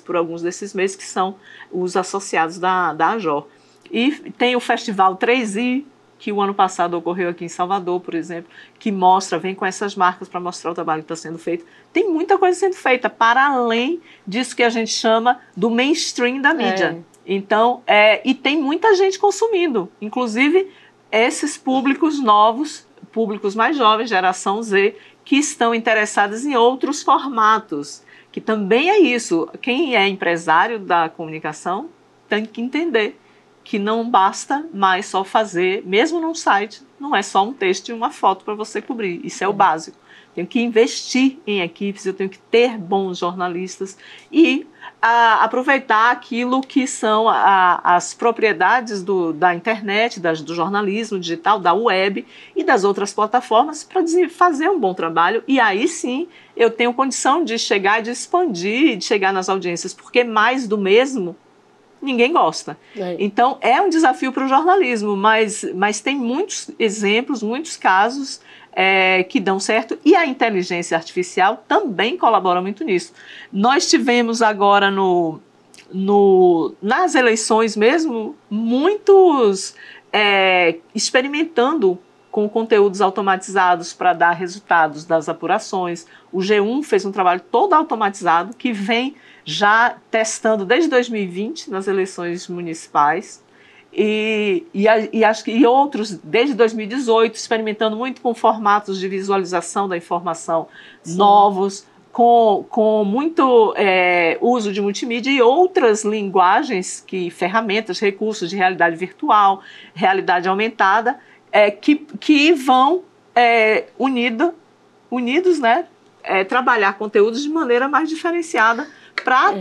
por alguns desses meses, que são os associados da AJOR. E tem o Festival 3i, que o ano passado ocorreu aqui em Salvador, por exemplo, que vem com essas marcas para mostrar o trabalho que está sendo feito. Tem muita coisa sendo feita, para além disso que a gente chama do mainstream da mídia. Então, e tem muita gente consumindo, inclusive esses públicos novos, públicos mais jovens, geração Z, que estão interessadas em outros formatos, que também é isso. Quem é empresário da comunicação tem que entender que não basta mais só fazer, mesmo num site, não é só um texto e uma foto para você cobrir, isso é o básico. tenho que investir em equipes, eu tenho que ter bons jornalistas e aproveitar aquilo que são as propriedades da internet, do jornalismo digital, da web e das outras plataformas para fazer um bom trabalho. E aí sim eu tenho condição de chegar, de expandir, de chegar nas audiências, porque mais do mesmo ninguém gosta. Então é um desafio para o jornalismo, mas tem muitos exemplos, muitos casos que dão certo, e a inteligência artificial também colabora muito nisso. Nós tivemos agora nas eleições mesmo, muitos experimentando com conteúdos automatizados para dar resultados das apurações. O G1 fez um trabalho todo automatizado que vem já testando desde 2020 nas eleições municipais. E outros desde 2018, experimentando muito com formatos de visualização da informação novos, com muito uso de multimídia e outras linguagens, ferramentas, recursos de realidade virtual, realidade aumentada, que vão unidos, né, trabalhar conteúdos de maneira mais diferenciada para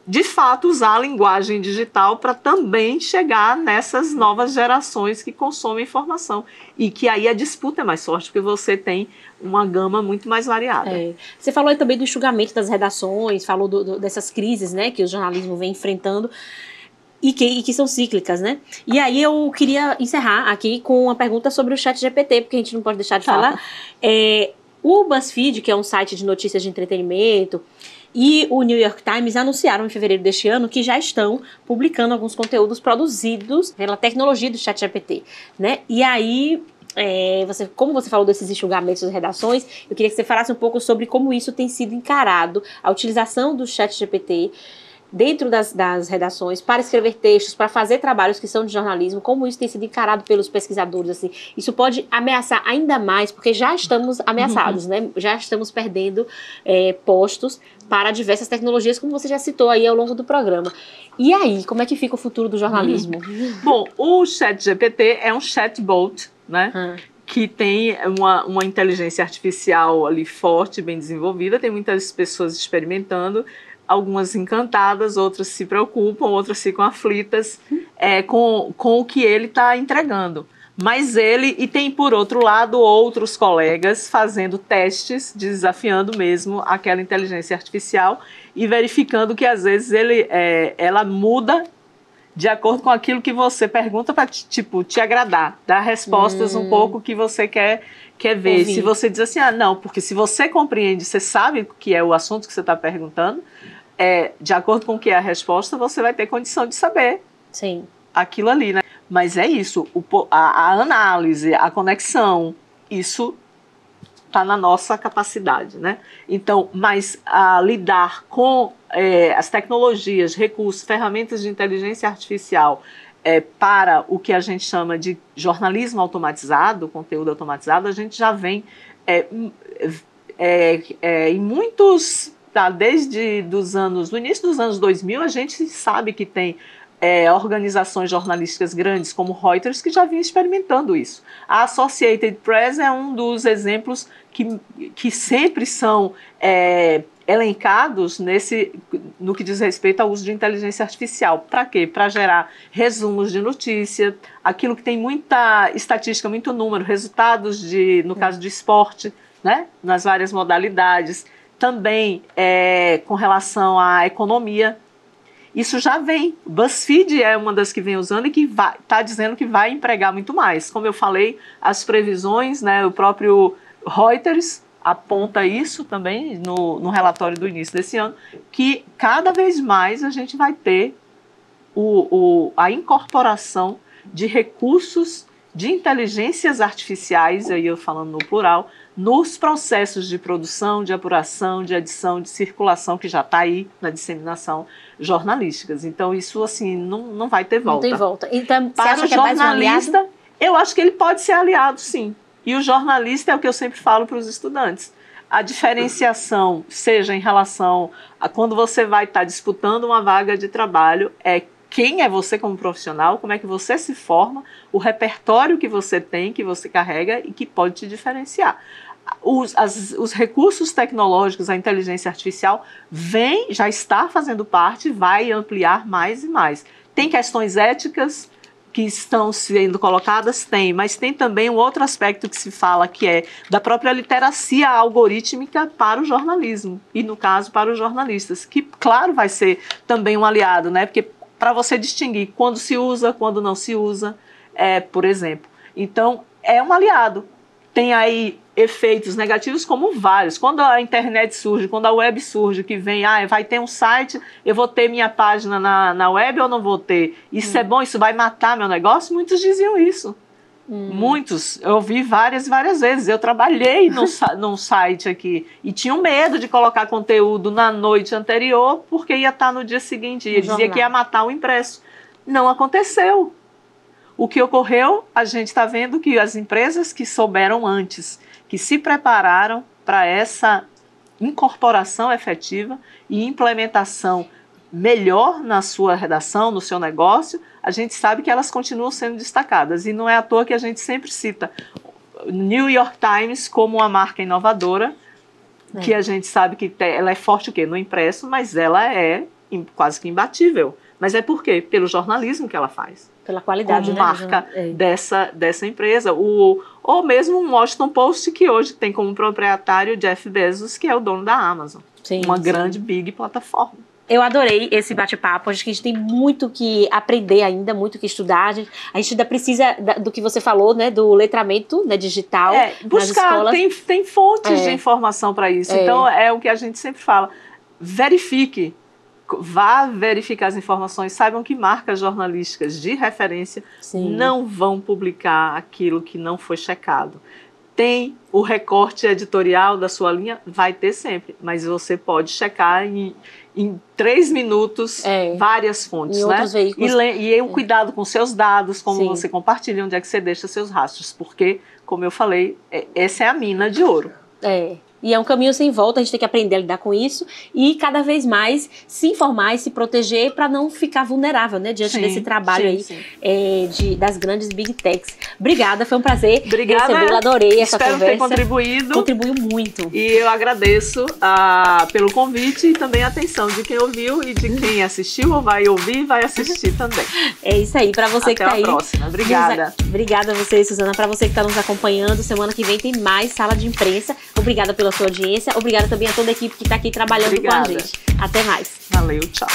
de fato, usar a linguagem digital para também chegar nessas novas gerações que consomem informação. E que aí a disputa é mais forte, porque você tem uma gama muito mais variada. Você falou aí também do enxugamento das redações, falou dessas crises, né, que o jornalismo vem enfrentando e que são cíclicas, né? E aí eu queria encerrar aqui com uma pergunta sobre o ChatGPT, porque a gente não pode deixar de falar. O BuzzFeed, que é um site de notícias de entretenimento, e o New York Times anunciaram em fevereiro deste ano que já estão publicando alguns conteúdos produzidos pela tecnologia do ChatGPT, né? E aí, como você falou desses enxugamentos das redações, eu queria que você falasse um pouco sobre como isso tem sido encarado, a utilização do ChatGPT dentro das redações, para escrever textos, para fazer trabalhos que são de jornalismo, como isso tem sido encarado pelos pesquisadores, assim. Isso pode ameaçar ainda mais, porque já estamos ameaçados, né? Já estamos perdendo postos para diversas tecnologias, como você já citou aí ao longo do programa. E aí, como é que fica o futuro do jornalismo? Bom, o ChatGPT é um chatbot, né? Que tem uma inteligência artificial ali forte, bem desenvolvida, tem muitas pessoas experimentando, algumas encantadas, outras se preocupam, outras ficam aflitas com o que ele está entregando. Mas e tem por outro lado outros colegas fazendo testes, desafiando mesmo aquela inteligência artificial e verificando que às vezes ela muda de acordo com aquilo que você pergunta para te agradar, dar respostas um pouco que você quer ver. Ouvir. Se você diz assim, não, porque se você compreende, você sabe o que é o assunto que você está perguntando, de acordo com o que é a resposta, você vai ter condição de saber aquilo ali, né? Mas é isso, a análise, a conexão, isso está na nossa capacidade, né? Então, mas lidar com as tecnologias, recursos, ferramentas de inteligência artificial para o que a gente chama de jornalismo automatizado, conteúdo automatizado, a gente já vem em muitos... desde do início dos anos 2000, a gente sabe que tem organizações jornalísticas grandes como Reuters que já vinham experimentando isso. A Associated Press é um dos exemplos que sempre são elencados no que diz respeito ao uso de inteligência artificial. Para quê? Para gerar resumos de notícia, aquilo que tem muita estatística, muito número, resultados no caso de esporte, né? Nas várias modalidades. Também com relação à economia. Isso já vem. BuzzFeed é uma das que vem usando e que está dizendo que vai empregar muito mais. Como eu falei, as previsões, né, o próprio Reuters aponta isso também no relatório do início desse ano, que cada vez mais a gente vai ter a incorporação de recursos de inteligências artificiais, aí eu falando no plural, nos processos de produção, de apuração, de edição, de circulação, que já está aí na disseminação jornalísticas. Então, isso, assim, não vai ter volta. Não tem volta. Então, para o jornalista, eu acho que ele pode ser aliado, sim. E o jornalista é o que eu sempre falo para os estudantes. A diferenciação, seja em relação a quando você vai estar disputando uma vaga de trabalho, quem é você como profissional, como é que você se forma, o repertório que você tem, que você carrega e que pode te diferenciar. os recursos tecnológicos, a inteligência artificial já está fazendo parte, vai ampliar mais e mais. Tem questões éticas que estão sendo colocadas? Tem, mas tem também um outro aspecto que se fala, que é da própria literacia algorítmica para o jornalismo, e no caso para os jornalistas, que claro vai ser também um aliado, né? Porque para você distinguir quando se usa, quando não se usa, por exemplo. Então, é um aliado. Tem aí efeitos negativos como vários. Quando a internet surge, quando a web surge, que vem, vai ter um site, eu vou ter minha página na web ou não vou ter? Isso é bom, isso vai matar meu negócio? Muitos diziam isso. Muitos. Eu ouvi várias vezes. Eu trabalhei num site aqui e tinha medo de colocar conteúdo na noite anterior porque ia estar no dia seguinte. E dizia que ia matar o impresso. Não aconteceu. O que ocorreu, a gente está vendo que as empresas que souberam antes, que se prepararam para essa incorporação efetiva e implementação melhor na sua redação, no seu negócio, a gente sabe que elas continuam sendo destacadas. E não é à toa que a gente sempre cita New York Times como uma marca inovadora, que a gente sabe que ela é forte o quê? No impresso, mas ela é quase que imbatível. Mas é por quê? Pelo jornalismo que ela faz. Pela qualidade, como marca dessa empresa. Ou mesmo o Washington Post, que hoje tem como proprietário Jeff Bezos, que é o dono da Amazon. Sim, uma grande, big plataforma. Eu adorei esse bate-papo. Acho que a gente tem muito que aprender ainda, muito que estudar. A gente ainda precisa do que você falou, né, do letramento, né, digital nas escolas. Tem fontes de informação para isso. Então, é o que a gente sempre fala. Verifique. Vá verificar as informações, saibam que marcas jornalísticas de referência não vão publicar aquilo que não foi checado. Tem o recorte editorial da sua linha, vai ter sempre, mas você pode checar em 3 minutos várias fontes, em outros veículos. E o cuidado com seus dados, como você compartilha, onde é que você deixa seus rastros, porque, como eu falei, essa é a mina de ouro. E é um caminho sem volta, a gente tem que aprender a lidar com isso e cada vez mais se informar e se proteger para não ficar vulnerável, né, diante desse trabalho das grandes Big Techs. Obrigada, foi um prazer recebê-la, adorei essa conversa. Espero ter contribuído. Contribuiu muito. E eu agradeço pelo convite e também a atenção de quem ouviu e de quem assistiu ou vai ouvir e vai assistir também. É isso aí, para você que tá aí. Até a próxima, obrigada. Obrigada a você, Suzana, para você que está nos acompanhando. Semana que vem tem mais Sala de Imprensa. Obrigada pela sua audiência. Obrigada também a toda a equipe que está aqui trabalhando com a gente. Até mais. Valeu, tchau.